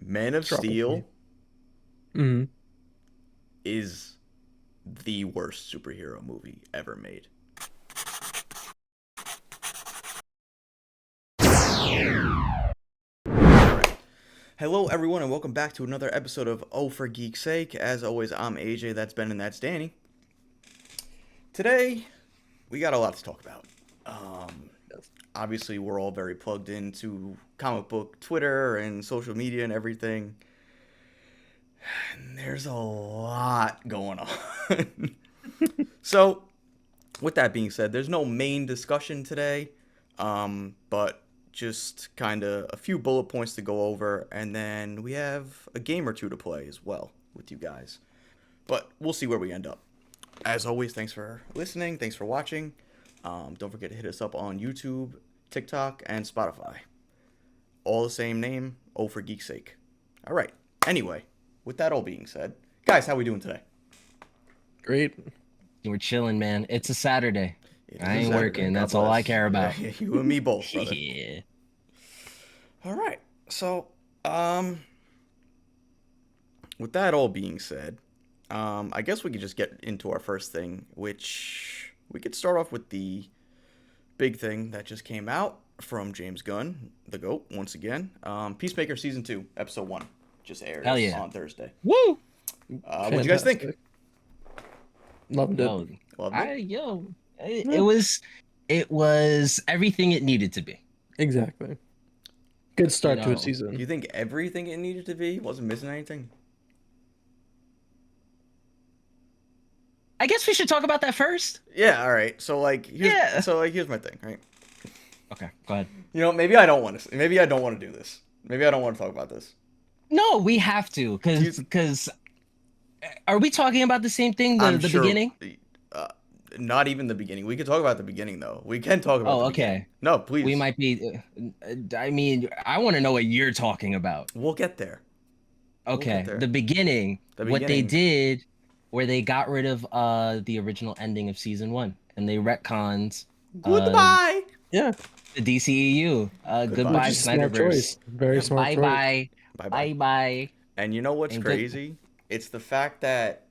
Man of Probably. Steel Hmm. is the worst superhero movie ever made. Hello, everyone, and welcome back to another episode of Oh for Geek's Sake. As always, I'm AJ, that's Ben, and that's Danny. Today, we got a lot to talk about. Um, Yes. Obviously, we're all very plugged into comic book Twitter and social media and everything. And there's a lot going on. So, with that being said, there's no main discussion today, but just kind of a few bullet points to go over, and then we have a game or two to play as well with you guys. But we'll see where we end up. As always, thanks for listening, thanks for watching. Don't forget to hit us up on YouTube, TikTok, and Spotify. All the same name, O for Geek's Sake. All right. Anyway, with that all being said, guys, how we doing today? Great. We're chilling, man. It's a Saturday. It is I a ain't Saturday. working. God That's all I bless. care about. You and me both, brother. Yeah. All right. So, um, with that all being said, I guess we could just get into our first thing, which we could start off with the big thing that just came out from James Gunn, the GOAT, once again. Peacemaker Season 2, Episode 1, just aired Hell yeah. on Thursday. Woo! What'd you guys think? Fantastic. Loved it. Yo, Loved it? it, Yeah, it was it was everything it needed to be. exactly. Good You start to a know, Do season. you think everything it needed to be wasn't missing anything? I guess we should talk about that first. Yeah, all right. So Yeah. here's my thing, right? Okay, go ahead. Maybe I don't want to. Maybe I don't want to do this. Maybe I don't want to talk about this. No, we have to, Do you, cause are we talking about the same thing? The I'm the sure. beginning? Uh, Not even the beginning. We could talk about the beginning though. We can talk about Oh, the beginning. okay. No, We please. might be. I mean, I want to know what you're talking about. We'll get there. We'll get Okay, there. the beginning, The what they beginning. did, where they got rid of the original ending of season one, and they retconned uh Goodbye. Yeah, the DCEU. Goodbye. which Goodbye is smart Snyderverse. choice. Very Yeah. smart Bye choice. bye. Bye bye. Bye bye. And you know what's And good. crazy? It's the fact that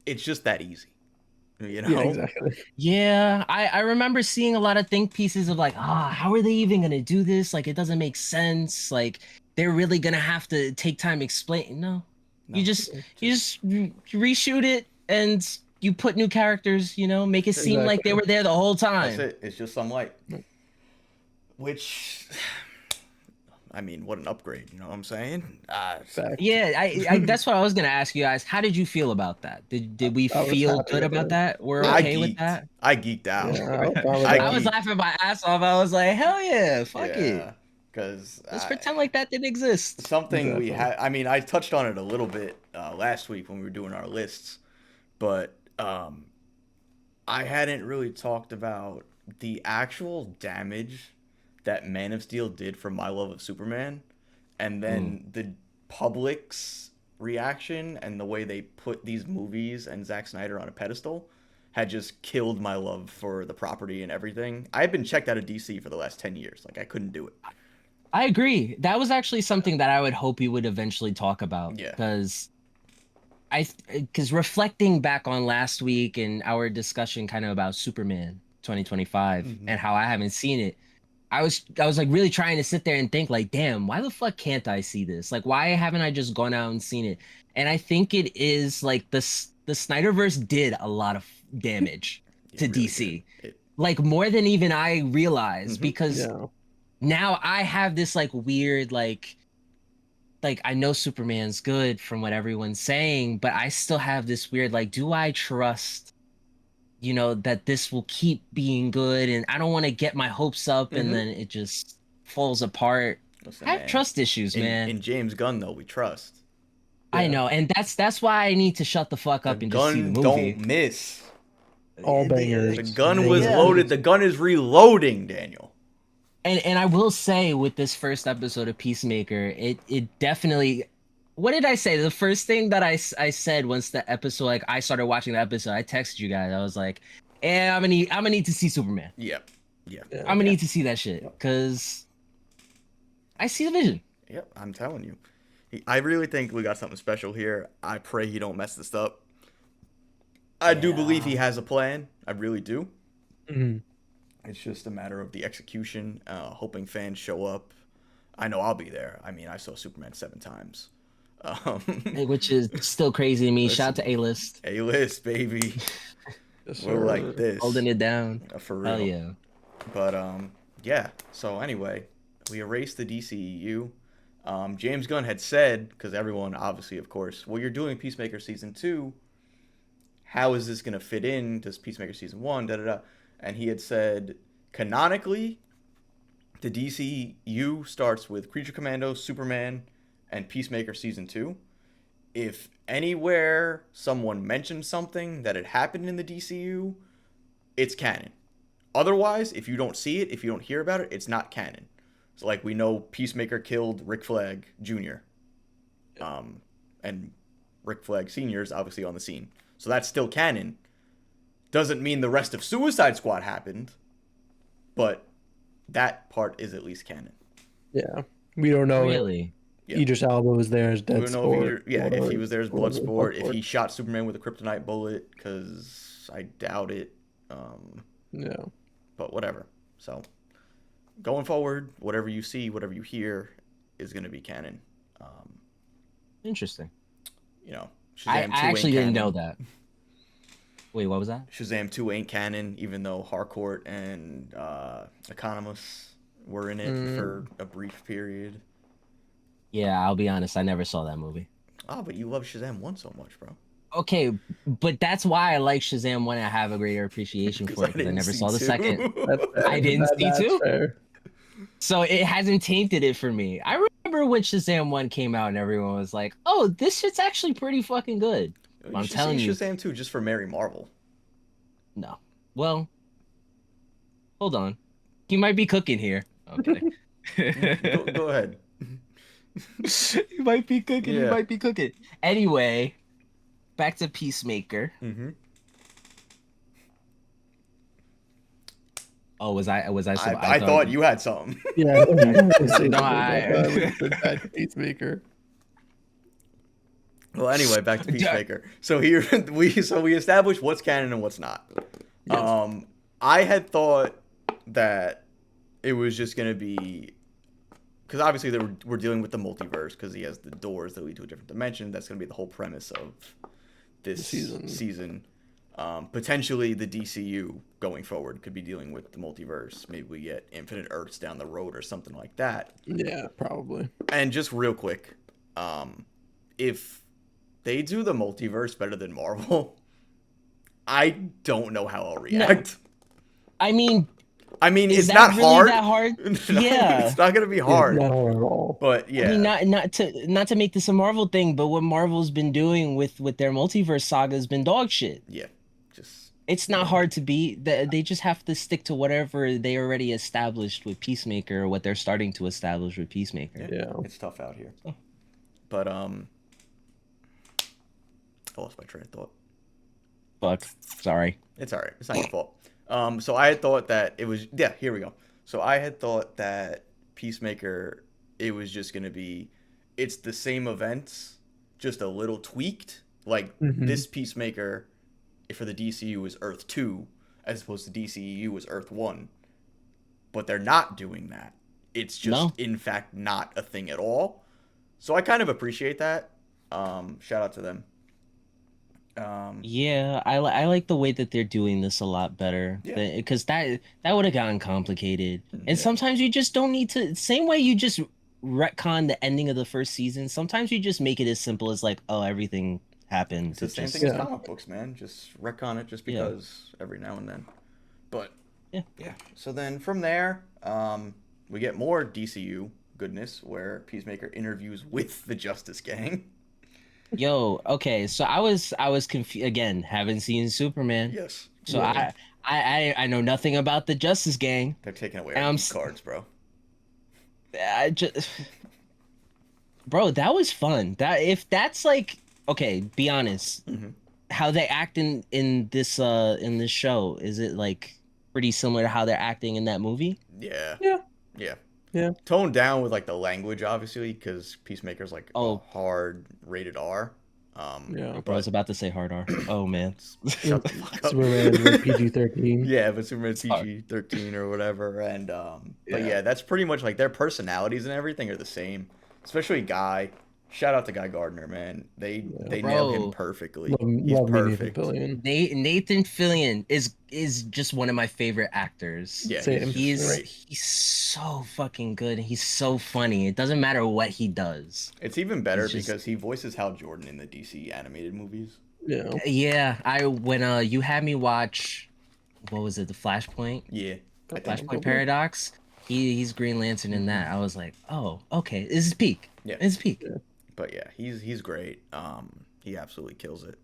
it's just that easy. You Yeah, know? exactly. Yeah, I remember seeing a lot of think pieces of like, how are they even gonna do this? Like, it doesn't make sense. Like, they're really gonna have to take time to explain. No, you No. just reshoot it and you put new characters. Make it seem like they Exactly. were there the whole That's time. it. It's just some light. Which, I mean, what an upgrade. You know what I'm saying? Fact. Yeah, I that's what I was gonna ask you guys. How did you feel about that? Did we I was feel happy good with about it. that? We're Yeah, I okay with geeked. that? I geeked out. yeah, I was fine with I I was that. geeked. laughing my ass off. I was like, hell yeah, fuck it. Yeah. Because Let's pretend like that didn't exist. something we Exactly. had. I mean, I touched on it a little bit last week when we were doing our lists, but I hadn't really talked about the actual damage that Man of Steel did for my love of Superman, and Mm. then the public's reaction and the way they put these movies and Zack Snyder on a pedestal had just killed my love for the property and everything. I had been checked out of DC for the last 10 years. Like, I couldn't do it. I agree. That was actually something that I would hope we would eventually talk about Yeah. because reflecting back on last week and our discussion kind of about Superman 2025 Mhm. and how I haven't seen it, I was like really trying to sit there and think like, damn, why the fuck can't I see this? Like, why haven't I just gone out and seen it? And I think it is like the Snyderverse did a lot of damage It to really DC, did. It, like more than even I realized, Mhm. because Yeah, now I have this like weird like I know Superman's good from what everyone's saying, but I still have this weird like, do I trust, that this will keep being good? And I don't want to get my hopes up and Mhm. then it just falls apart. Listen, I have man. trust issues, In man. James Gunn though, we trust. I yeah. know, and that's why I need to shut the fuck The up and just see the gun don't movie. miss. All bangers. The gun was Yeah. loaded. The gun is reloading, Daniel. And I will say with this first episode of Peacemaker, it definitely, what did I say? The first thing that I said once the episode, like I started watching the episode, I texted you guys. I was like, "Yeah, I'm gonna need to see Superman. Yep. Yeah. Yeah, I'm gonna Yeah. need to see that shit Yep. because I see the vision." Yep. I'm telling you. I really think we got something special here. I pray he don't mess this up. I do believe he has a plan. I really do. Mm-hmm. It's just a matter of the execution, hoping fans show up. I know I'll be there. I mean, I saw Superman 7 times. Which is still crazy to me. Listen, Shout out to A-List. A-list, baby. Yes, We're like this. Holding it down. For real. Hell yeah. But, yeah. So, anyway, we erased the DCEU. James Gunn had said, because everyone, obviously, of course, well, you're doing Peacemaker Season 2. How is this going to fit in? Does Peacemaker Season 1? Da-da-da. And he had said, canonically, the DCU starts with Creature Commando, Superman, and Peacemaker Season 2. If anywhere someone mentions something that had happened in the DCU, it's canon. Otherwise, if you don't see it, if you don't hear about it, it's not canon. So, like, we know Peacemaker killed Rick Flag Jr. And Rick Flag Sr. is obviously on the scene. So that's still canon. Doesn't mean the rest of Suicide Squad happened, but that part is at least canon. Yeah, we don't know. Really? Idris Elba was there as Deadsport. If he was there as Bloodsport, if he shot Superman with a kryptonite bullet, because I doubt it. Yeah. But whatever. So, going forward, whatever you see, whatever you hear, is going to be canon. Interesting. You know, I Shazam 2 actually ain't didn't canon. know that. Wait, what was that? Shazam 2 ain't canon, even though Harcourt and Economos were in it for a brief period. Yeah, I'll be honest. I never saw that movie. Oh, but you love Shazam 1 so much, bro. Okay, but that's why I like Shazam 1. I have a greater appreciation for it because I never saw the second. I didn't see 2. Fair. So it hasn't tainted it for me. I remember when Shazam 1 came out and everyone was like, oh, this shit's actually pretty fucking good. I'm telling you. Shazam 2 just for Mary Marvel. No. Well, hold on. You might be cooking here. Okay. Go ahead. You might be cooking. Yeah. You might be cooking. Anyway, back to Peacemaker. Mm-hmm. Oh, was I I thought you had something. Yeah. No, Peacemaker. Well, anyway, back to Peacemaker. So here we established what's canon and what's not. Yes. I had thought that it was just gonna be, because obviously we're dealing with the multiverse because he has the doors that lead to a different dimension. That's gonna be the whole premise of this season. Potentially the DCU going forward could be dealing with the multiverse. Maybe we get Infinite Earths down the road or something like that. Yeah, probably. And just real quick, if they do the multiverse better than Marvel, I don't know how I'll react. I mean, it's not really hard. That hard? Yeah, it's not gonna be hard. Not hard at all. But yeah, I mean, not to make this a Marvel thing, but what Marvel's been doing with their multiverse saga has been dog shit. Yeah, just it's not hard to beat. They just have to stick to whatever they already established with Peacemaker, or what they're starting to establish with Peacemaker. Yeah, it's tough out here. But I lost my train of thought. Fuck, sorry. It's all right. It's not your fault. So I had thought that it was, here we go. So I had thought that Peacemaker, it was just going to be, it's the same events, just a little tweaked. Like this Peacemaker for the DCU is Earth 2, as opposed to DCEU is Earth 1. But they're not doing that. It's just, in fact, not a thing at all. So I kind of appreciate that. Shout out to them. Yeah, I like the way that they're doing this a lot better, because that would have gotten complicated. And sometimes you just don't need to. Same way you just retcon the ending of the first season. Sometimes you just make it as simple as like, oh, everything happened. It's the same thing as comic books, man. Just retcon it just because every now and then. But yeah. So then from there, we get more DCU goodness where Peacemaker interviews with the Justice Gang. Yo, okay, so I was confused again. Haven't seen Superman. Yes. So I know nothing about the Justice Gang. They're taking away our cards, bro. Bro, that was fun. If that's like, okay, be honest. How they act in this show, is it like pretty similar to how they're acting in that movie? Yeah. toned down with like the language, obviously, because Peacemaker's like a Oh, hard rated R. Yeah. bro, I was But about to say hard R. Oh man. shut the fuck up. Superman's like PG-13. Yeah, but Superman's It's hard. PG-13 or whatever, and but Yeah. yeah, that's pretty much like their personalities and everything are the same. Especially Guy. Shout out to Guy Gardner, man. They nail him Bro, perfectly. Love, He's love me, Nathan perfect. Fillion. Nathan Fillion is just one of my favorite actors. Yeah, Same. he's He's great. he's so fucking good. And he's so funny. It doesn't matter what he does. It's even better He's just- because he voices Hal Jordan in the DC animated movies. Yeah. Yeah, when you had me watch, what was it, the Flashpoint Yeah, I think. Flashpoint Paradox? He's Green Lantern in that. I was like, oh, okay, this is peak. Yeah. This is peak. But yeah, he's great. He absolutely kills it.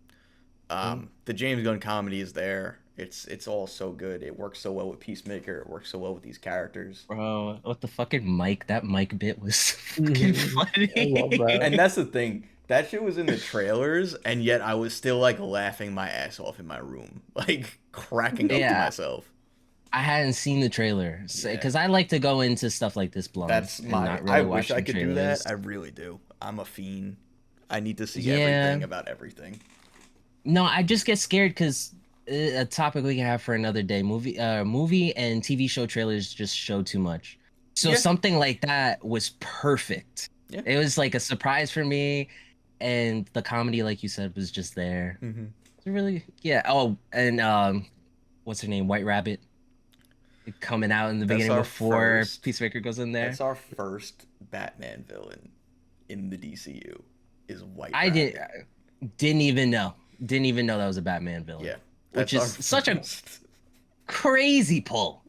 The James Gunn comedy is there. It's all so good. It works so well with Peacemaker. It works so well with these characters. Bro, what the fucking mic? That mic bit was fucking funny. I love that. And that's the thing. That shit was in the trailers, and yet I was still like laughing my ass off in my room, like cracking up to Yeah. myself. I hadn't seen the trailer Yeah. because I like to go into stuff like this blind. That's and my. not really I wish I watching could do trailers. that. I really do. I'm a fiend. I need to see Yeah. everything about everything. No, I just get scared because a topic we can have for another day. Movie and TV show trailers just show too much. So Yeah. something like that was perfect. Yeah. It was like a surprise for me, and the comedy, like you said, was just there. Mm-hmm. It's really, yeah. Oh, and what's her name? White Rabbit coming out in the That's beginning our before first- Peacemaker goes in there. That's our first Batman villain in the DCU. Is White. I Rabbit. didn't even know. Didn't even know that was a Batman villain. Yeah. Which that's is our such a first. crazy pull.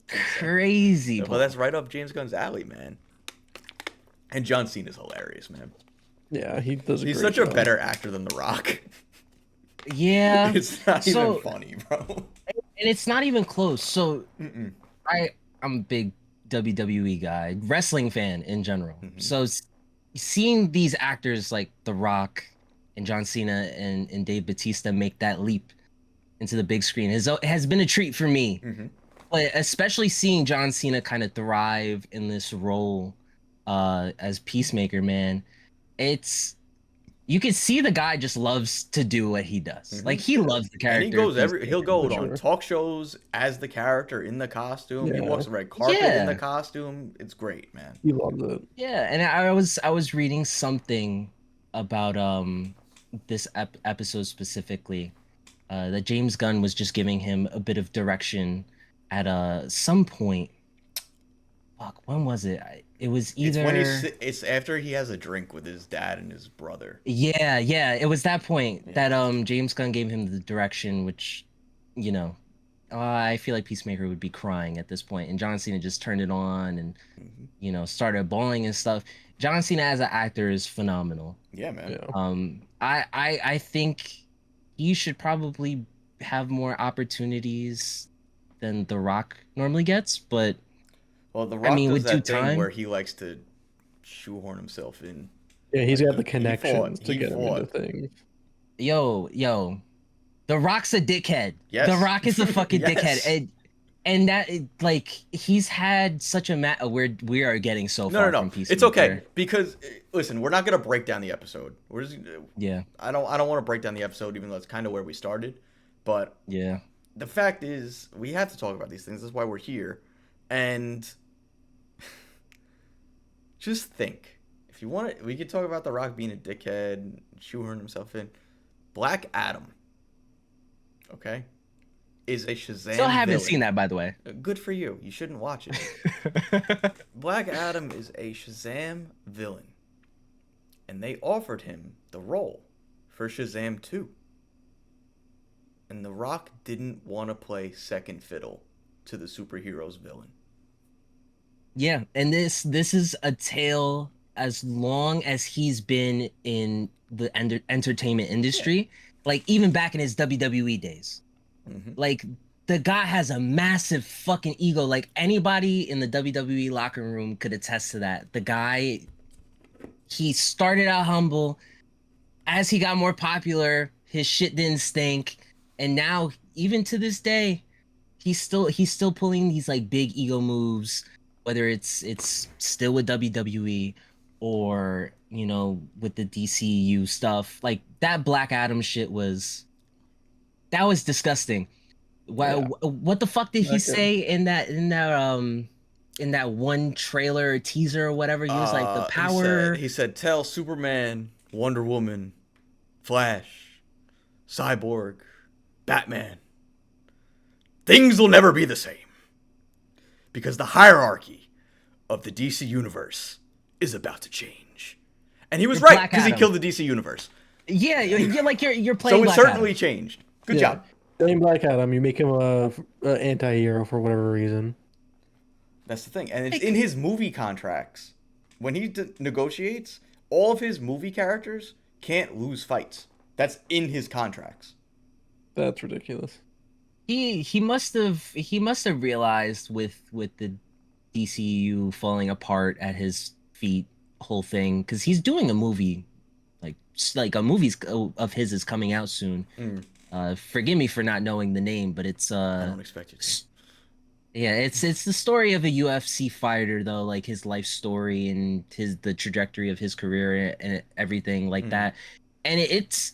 Crazy But pull. that's right up James Gunn's alley, man. And John Cena's hilarious, man. Yeah, he does a He's great such a job. better actor than The Rock. Yeah. It's not So- even funny, bro. And it's not even close. So Mm-mm. I'm a big WWE guy, wrestling fan in general. Mhm. So seeing these actors like The Rock and John Cena and Dave Bautista make that leap into the big screen has been a treat for me. Mm-hmm. But especially seeing John Cena kind of thrive in this role as Peacemaker, man, you can see the guy just loves to do what he does. Mhm. Like he loves the character. And he goes Peacemaker. he'll go for on sure. talk shows as the character in the costume. He Yeah. walks the red carpet in the Yeah. costume. It's great, man. He loves it. Yeah, and I was reading something about this episode specifically that James Gunn was just giving him a bit of direction at some point. Fuck, when was it? It was either It's after he has a drink with his dad and his brother. Yeah, it was that point Yeah. that James Gunn gave him the direction, which, you know, I feel like Peacemaker would be crying at this point, and John Cena just turned it on and Mhm. started bawling and stuff. John Cena as an actor is phenomenal. Yeah, man. Yeah. I think he should probably have more opportunities than The Rock normally gets, but Well, The Rock mean, does with that due thing time- where he likes to shoehorn himself in. Yeah, he's got the He connections fought- to he get him into fought. things. yo, The Rock's a dickhead. Yes. The Rock is a fucking Yes. dickhead, and that like he's had such a we are getting so No, far no, from no. Peacemaker. It's okay because listen, we're not gonna break down the episode. We're just, Yeah, I don't want to break down the episode, even though it's kind of where we started. But yeah. the fact is, we have to talk about these things. That's why we're here. And just think, if you want to, we could talk about The Rock being a dickhead, shoehorn himself in. Black Adam, okay, is a Shazam. Still haven't villain. seen that, by the way. Good for you. You shouldn't watch it. Black Adam is a Shazam villain. And they offered him the role for Shazam 2. And The Rock didn't want to play second fiddle to the superhero's villain. Yeah, and this is a tale as long as he's been in the entertainment industry, like even back in his WWE days. Mm-hmm. Like the guy has a massive fucking ego. Like anybody in the WWE locker room could attest to that. The guy, he started out humble. As he got more popular, his shit didn't stink, and now even to this day, he's still pulling these like big ego moves. whether it's still with WWE or with the DCEU stuff. Like that Black Adam shit that was disgusting. Yeah. What the fuck did he Black Adam. say in that one trailer or teaser or whatever? He was like the power. He said, tell Superman, Wonder Woman, Flash, Cyborg, Batman, things will never be the same. Because the hierarchy of the DC universe is about to change. And he was right, because he killed the DC universe. Yeah, you're like you're playing. So it Black certainly Adam. changed. Good job. Playing Black Adam, you make him a anti-hero for whatever reason. That's the thing. And it's in his movie contracts. When he negotiates, all of his movie characters can't lose fights. That's in his contracts. That's ridiculous. He must have realized with the DCU falling apart at his feet, whole thing, because he's doing a movie, like a movie of his is coming out soon. Forgive me for not knowing the name, but it's I don't expect you to. Yeah, it's the story of a UFC fighter, though, like his life story and the trajectory of his career and everything like that. And it's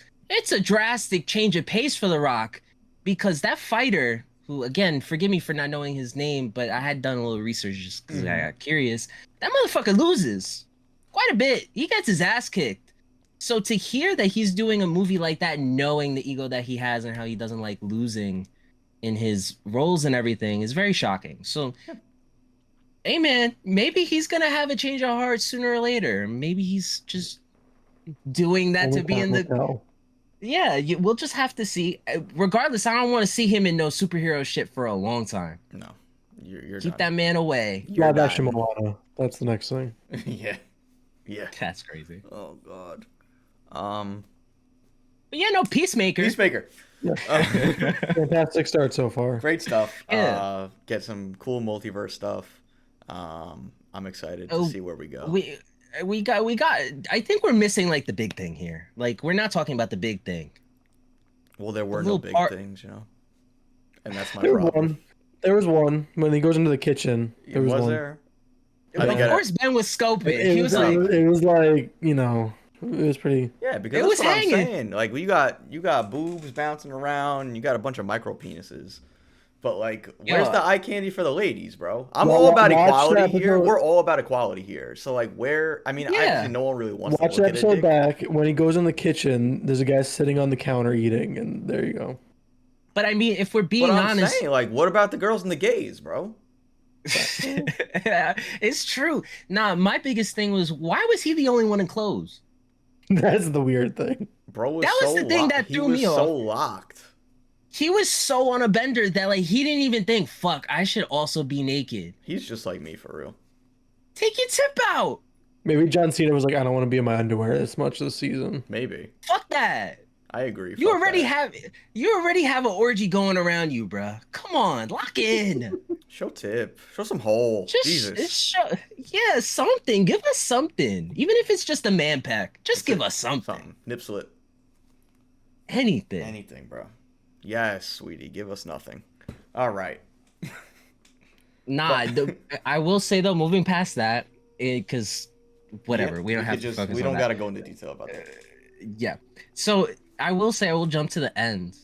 a drastic change of pace for The Rock, because that fighter, who, again, forgive me for not knowing his name, but I had done a little research just because I got curious. That motherfucker loses quite a bit. He gets his ass kicked. So to hear that he's doing a movie like that, knowing the ego that he has and how he doesn't like losing in his roles and everything, is very shocking. So, hey man, maybe he's gonna have a change of heart sooner or later. Maybe he's just doing that to be in the. Yeah, we'll just have to see. Regardless, I don't want to see him in no superhero shit for a long time. No, you're keep that man away. Live action Moana. That's the next thing. Yeah. That's crazy. Oh god. But yeah, no, Peacemaker. Yeah. Fantastic start so far. Great stuff. Yeah. Get some cool multiverse stuff. I'm excited to see where we go. We got. I think we're missing like the big thing here. Like we're not talking about the big thing. Well, there were no big things, and that's my problem. There was one when he goes into the kitchen. There was one. There? Of course, Ben was scoping. He was like, it was like, it was pretty. Yeah, because that's what I'm saying. Like, you got boobs bouncing around, and you got a bunch of micro penises. But like, where's the eye candy for the ladies, bro? I'm all about equality here. We're all about equality here. So like, obviously no one really wants to look at it. Watch the episode back. When he goes in the kitchen, there's a guy sitting on the counter eating, and there you go. But I mean, if we're being honest, saying, like, what about the girls and the gays, bro? It's true. Nah, my biggest thing was, why was he the only one in clothes? That's the weird thing. Bro, that was the thing that threw me off. He was so locked. He was so on a bender that like he didn't even think, fuck, I should also be naked. He's just like me for real. Take your tip out. Maybe John Cena was like, I don't want to be in my underwear as much this season. Maybe. Fuck that. I agree. You already have an orgy going around you, bruh. Come on, lock in. Show tip. Show some hole. Jesus. Something. Give us something. Even if it's just a man pack. Just give us something. Nip slit. Anything. Anything, bro. Yes, sweetie. Give us nothing. All right. Nah, I will say though, moving past that, because whatever, we don't have to focus on that. We don't got to go into detail about that. Yeah. So I will say, I will jump to the end.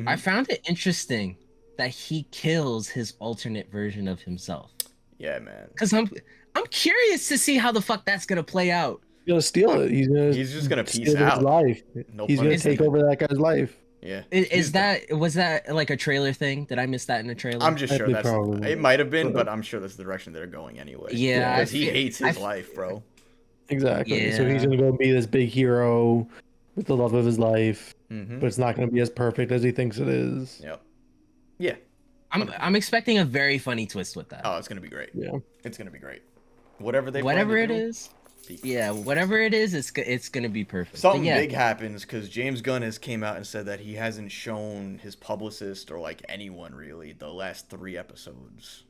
I found it interesting that he kills his alternate version of himself. Yeah, man. Because I'm curious to see how the fuck that's gonna play out. He's gonna steal it. He's just gonna peace out. His life. He's gonna take over that guy's life. Yeah. Was that like a trailer thing? Did I miss that in the trailer? I'm just sure it might have been, but I'm sure that's the direction they're going anyway. Yeah. Because he hates his life, bro. Exactly. Yeah. So he's gonna go be this big hero with the love of his life, but it's not gonna be as perfect as he thinks it is. Yep. Yeah. I'm expecting a very funny twist with that. Oh, it's gonna be great. Yeah. It's gonna be great. Whatever it is. Yeah, whatever it is, it's gonna be perfect. Something big happens because James Gunn has came out and said that he hasn't shown his publicist or like anyone really the last 3 episodes.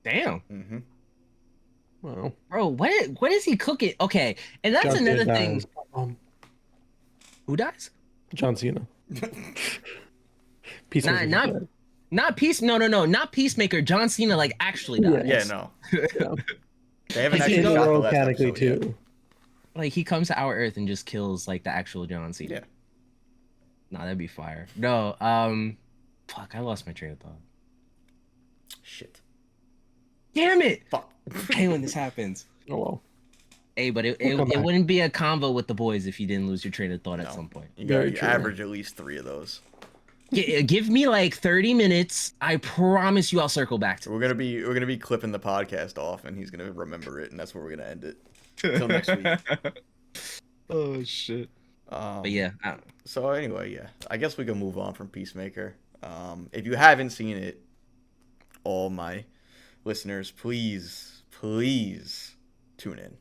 Damn. Wow. Bro, what is he cooking? Okay, and that's another thing. Who dies? John Cena. Not Peacemaker. John Cena like actually dies. Yeah, no. Yeah. They haven't Like, actually shot the last mechanically episode too. yet. Like he comes to our Earth and just kills like the actual John Cena. Yeah. Nah, that'd be fire. No, fuck, I lost my train of thought. Shit. Damn it! Fuck. I hate when this happens. Oh well. Hey, but it wouldn't be a convo with the boys if you didn't lose your train of thought at some point. You gotta average at least 3 of those. Give me like 30 minutes. I promise you I'll circle back to it. We're gonna be clipping the podcast off, and he's gonna remember it, and that's where we're gonna end it. Until next week. Oh shit. But yeah. So anyway, yeah, I guess we can move on from Peacemaker. If you haven't seen it, all my listeners, please tune in.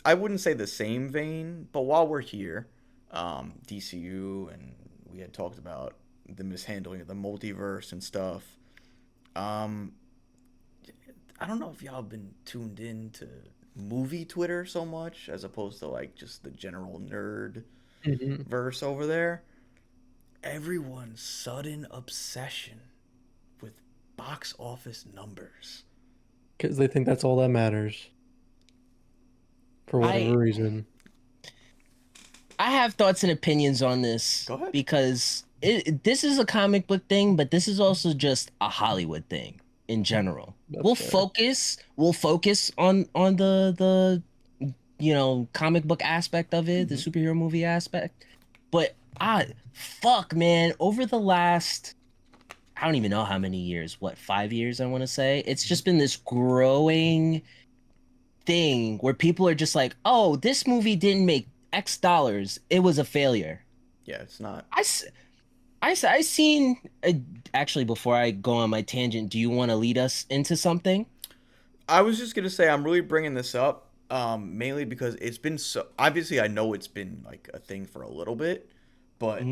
I wouldn't say the same vein, but while we're here, DCU, and we had talked about the mishandling of the multiverse and stuff. I don't know if y'all have been tuned in to movie Twitter so much as opposed to like just the general nerd verse over there. Everyone's sudden obsession with box office numbers. Because they think that's all that matters. For whatever reason. I have thoughts and opinions on this. Go ahead. Because this is a comic book thing, but this is also just a Hollywood thing in general. We'll focus on the comic book aspect of it, the superhero movie aspect. But fuck man, over the last I don't even know how many years, 5 years I want to say, it's just been this growing thing where people are just like, oh, this movie didn't make X dollars, it was a failure. Yeah, it's not. I seen actually, before I go on my tangent, do you want to lead us into something? I was just gonna say I'm really bringing this up mainly because it's been so obviously I know it's been like a thing for a little bit, but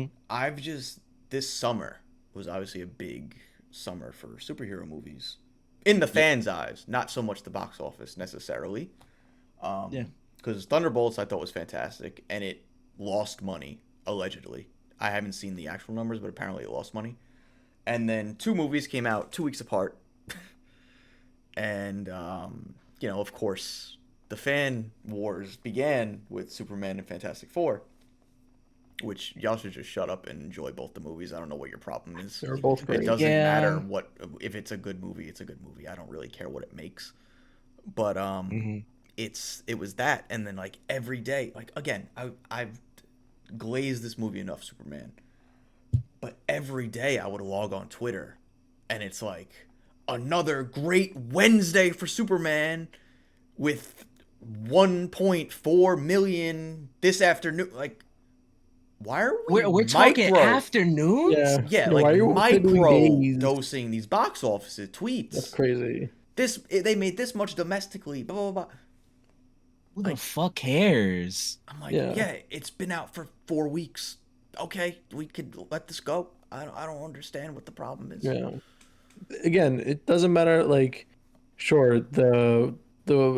this summer was obviously a big summer for superhero movies in the fans' eyes, not so much the box office necessarily. Because Thunderbolts I thought was fantastic, and it lost money allegedly. I haven't seen the actual numbers, but apparently it lost money. And then 2 movies came out 2 weeks apart. And, of course, the fan wars began with Superman and Fantastic Four, which y'all should just shut up and enjoy both the movies. I don't know what your problem is. They're both great. It doesn't matter if it's a good movie, it's a good movie. I don't really care what it makes. But it was that, and then like every day, like again, I've glazed this movie enough, Superman. But every day I would log on Twitter, and it's like another great Wednesday for Superman with 1.4 million this afternoon. Like, why are we're talking afternoons? Yeah, like micro dosing these box offices tweets. That's crazy. They made this much domestically. Blah blah blah. Who the fuck cares? I'm like, yeah, it's been out for 4 weeks. Okay, we could let this go. I don't understand what the problem is. Yeah. Again, it doesn't matter. Like, sure, the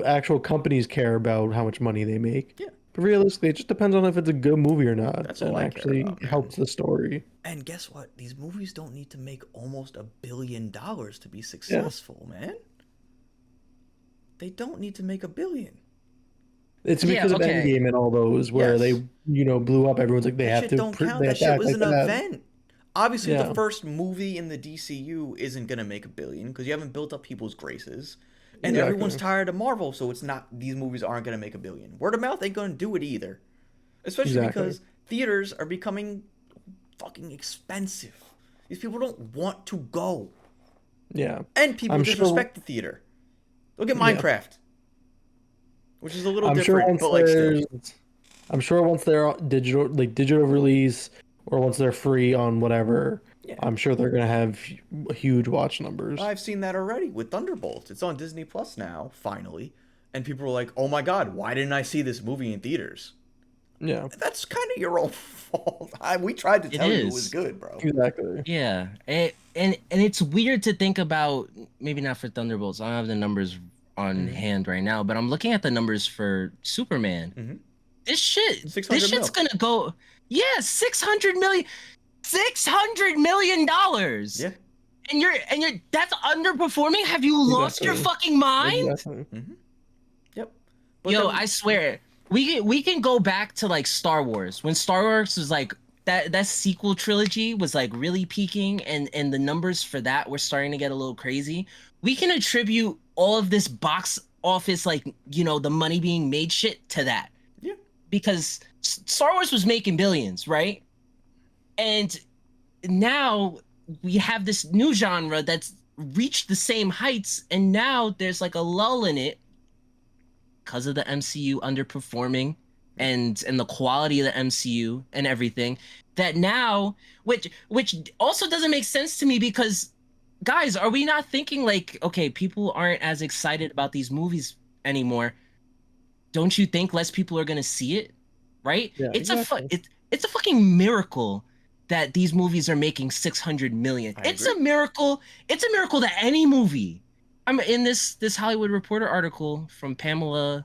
actual companies care about how much money they make. Yeah. But realistically, it just depends on if it's a good movie or not. That's all I actually care about, helps the story. And guess what? These movies don't need to make almost $1 billion to be successful, man. They don't need to make $1 billion. It's because of Endgame and all those where they, blew up. Everyone's like, they have to. Don't count. That shit was an event. Obviously, the first movie in the DCU isn't gonna make $1 billion because you haven't built up people's graces, and everyone's tired of Marvel. So it's not. These movies aren't gonna make $1 billion. Word of mouth ain't gonna do it either, especially because theaters are becoming fucking expensive. These people don't want to go. Yeah, and people disrespect the theater. Look at Minecraft. Which is a little different, but like still. I'm sure once they're digital release or once they're free on whatever, I'm sure they're gonna have huge watch numbers. I've seen that already with Thunderbolts. It's on Disney Plus now, finally, and people are like, "Oh my god, why didn't I see this movie in theaters?" Yeah, that's kind of your own fault. We tried to tell you it was good, bro. Exactly. Yeah, and it's weird to think about. Maybe not for Thunderbolts. I don't have the numbers on hand right now, but I'm looking at the numbers for Superman. This shit's gonna go. Yeah, $600 million. $600 million. Yeah. and you're that's underperforming. Have you lost your Exactly. fucking mind? Exactly. Yep. But Yo, then, I swear, we can go back to like Star Wars when Star Wars was like that sequel trilogy was like really peaking, and the numbers for that were starting to get a little crazy. We can attribute all of this box office, like, the money being made shit to that, yeah, because Star Wars was making billions, right? And now we have this new genre that's reached the same heights, and now there's like a lull in it because of the MCU underperforming, and the quality of the MCU and everything, that now, which also doesn't make sense to me, because guys, are we not thinking like, okay, people aren't as excited about these movies anymore? Don't you think less people are going to see it? Right? Yeah, exactly. It's a fucking miracle that these movies are making 600 million. I It's agree. a miracle. It's a miracle that any movie. I'm in this Hollywood Reporter article from Pamela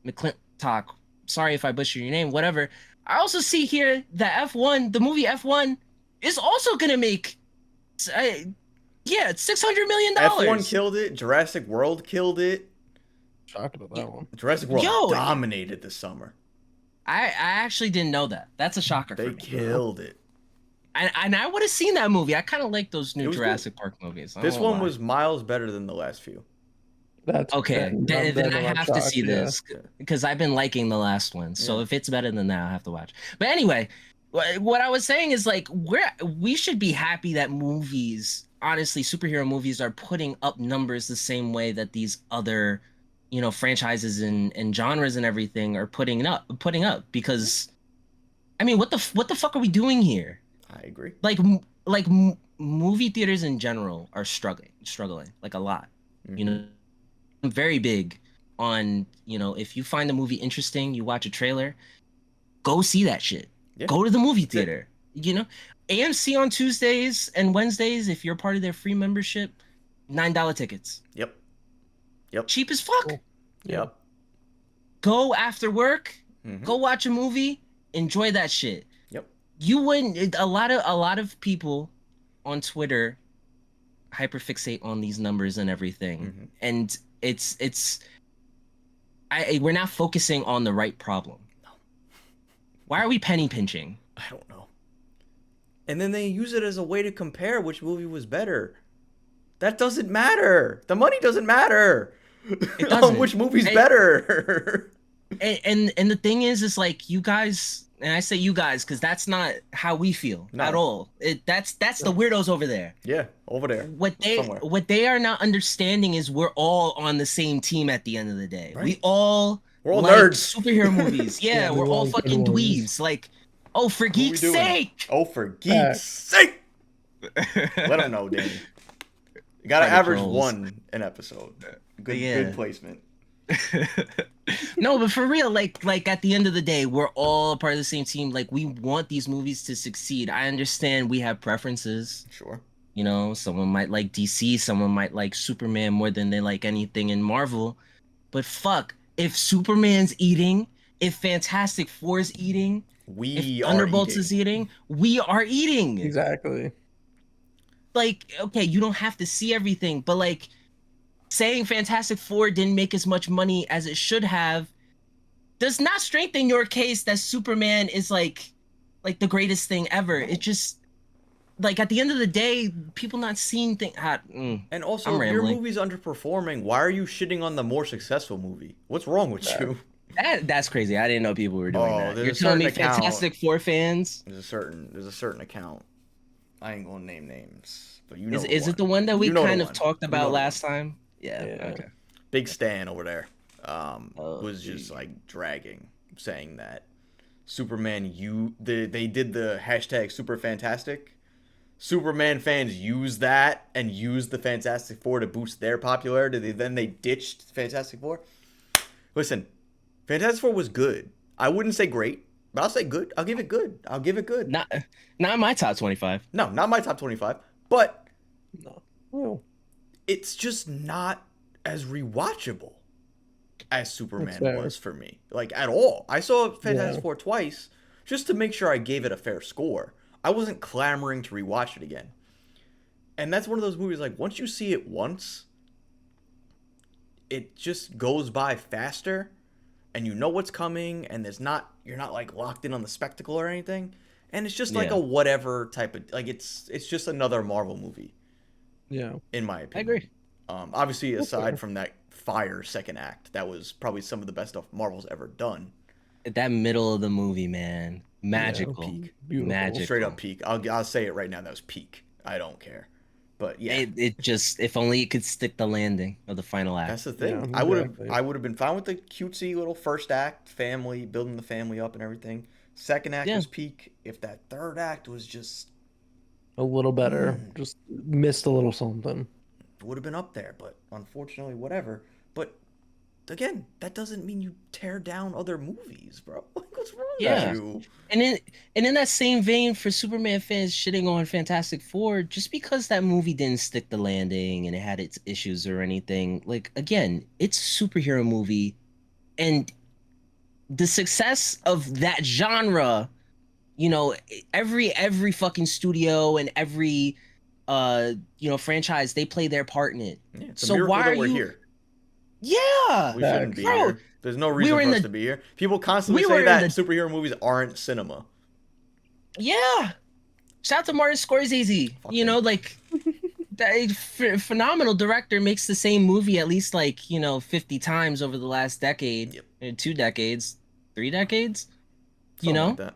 McClintock. Sorry if I butcher your name, whatever. I also see here that F1, the movie F1, is also gonna make, uh, yeah, it's F1 $600 million. killed it. Jurassic World killed it. Shocked about that one. Jurassic World Yo, dominated this summer. I actually didn't know that. That's a shocker They for me. killed it. And I would have seen that movie. I kind of like those It new was Jurassic Park movies. I This don't know one why. was miles better than the last few. That's Okay. Then I have to see this, Yeah. because I've been liking the last one. So Yeah. if it's better than that, I'll have to watch. But anyway, what I was saying is like we should be happy that movies, honestly, superhero movies are putting up numbers the same way that these other, franchises and genres and everything are putting up, because I mean, what the fuck are we doing here? I agree. Like movie theaters in general are struggling like a lot. You Mhm. know, I'm very big on, if you find the movie interesting, you watch a trailer, go see that shit. Yeah. Go to the movie That's it. theater. AMC on Tuesdays and Wednesdays, if you're part of their free membership, $9 tickets. Yep. Yep. Cheap as fuck. Cool. Yep. Go after work, Mhm. go watch a movie, enjoy that shit. Yep. You wouldn't a lot of people on Twitter hyperfixate on these numbers and everything. Mhm. And we're not focusing on the right problem. No. Why are we penny pinching? I don't know. And then they use it as a way to compare which movie was better. That doesn't matter. The money doesn't matter. It doesn't. Which movie's better? And the thing is like, you guys, and I say you guys because that's not how we feel No. at all. That's the weirdos over there. Yeah, over there. Somewhere. What they are not understanding is we're all on the same team at the end of the day. Right. We're all like nerds. Superhero movies. Yeah, Yeah, we're we're all all good fucking ones. dweebs. Like, oh, for What are we geek's doing? sake. Oh, for geek's sake! Let them know, Danny. You gotta Private average trolls. one an episode. Good placement. No, but for real, like at the end of the day, we're all part of the same team. Like, we want these movies to succeed. I understand we have preferences. Sure. Someone might like DC, someone might like Superman more than they like anything in Marvel. But fuck, if Superman's eating, if Fantastic Four's eating, We if are Thunderbolts eating. is eating, we are eating. Exactly. Like, okay, you don't have to see everything, but like, saying Fantastic Four didn't make as much money as it should have does not strengthen your case that Superman is like the greatest thing ever. It just, like, at the end of the day, people not seeing things. And also, I'm if your rambling. movie's underperforming, why are you shitting on the more successful movie? What's wrong with you? That's crazy. I didn't know people were doing that. there's You're a telling me certain account. Fantastic Four fans? There's a certain account. I ain't gonna name names, but you know. Is it the one that we You know the kind of one. talked You about know the last one. time? Yeah. Yeah. Okay. Big Stan over there Oh, was just like dragging, saying that Superman, they did the hashtag super fantastic. Superman fans used that and used the Fantastic Four to boost their popularity. Then they ditched Fantastic Four. Listen, Fantastic Four was good. I wouldn't say great, but I'll say good. I'll give it good. Not my top 25. No, not my top 25, but No. Well, it's just not as rewatchable as Superman That's fair. was for me. Like, at all. I saw Fantastic Yeah. Four twice just to make sure I gave it a fair score. I wasn't clamoring to rewatch it again. And that's one of those movies, like, once you see it once, it just goes by faster, and you know what's coming, and you're not, like, locked in on the spectacle or anything. And it's just like a whatever type of, like, it's just another Marvel movie. Yeah. In my I opinion. agree. Obviously, aside from that fire second act, that was probably some of the best stuff Marvel's ever done. That middle of the movie, man, magical, Peak. Beautiful. magical. Straight up peak. I'll say it right now. That was peak. I don't care. But yeah, It just, if only it could stick the landing of the final act. that's the thing. Yeah, exactly. I would have been fine with the cutesy little first act, family, building the family up and everything. Second act was peak. If that third act was just a little better, just missed a little something. Would have been up there, but unfortunately, whatever. But again, that doesn't mean you tear down other movies, bro. Like, what's wrong with you? And in that same vein, for Superman fans shitting on Fantastic Four, just because that movie didn't stick the landing and it had its issues or anything, like, again, it's a superhero movie, and the success of that genre, you know, every fucking studio and every franchise, they play their part in it. Yeah, it's a miracle why are we're here? Yeah, we shouldn't be here. There's no reason for us to be here. People constantly say that superhero movies aren't cinema. Yeah, shout out to Martin Scorsese. You know, like, that phenomenal director, makes the same movie at least, like, 50 times over the last decade, 2 decades, 3 decades. Something like that.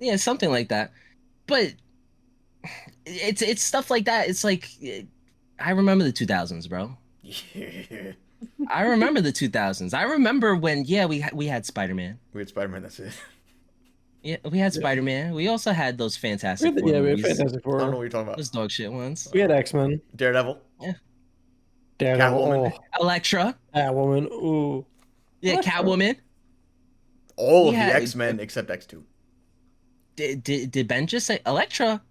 Yeah, something like that. But it's stuff like that. It's like, I remember the 2000s, bro. Yeah. I remember the 2000s. I remember when we had Spider-Man. We had Spider-Man. That's it. Yeah, we had Spider-Man. We also had those Fantastic Four we movies. had Fantastic Four. I don't know what you're talking about. Those dog shit ones. We had X-Men. Daredevil. Yeah. Daredevil. Catwoman. Elektra. Catwoman. Ooh. Yeah, Elektra. Catwoman. All of the X-Men except X2. Did Ben just say Elektra?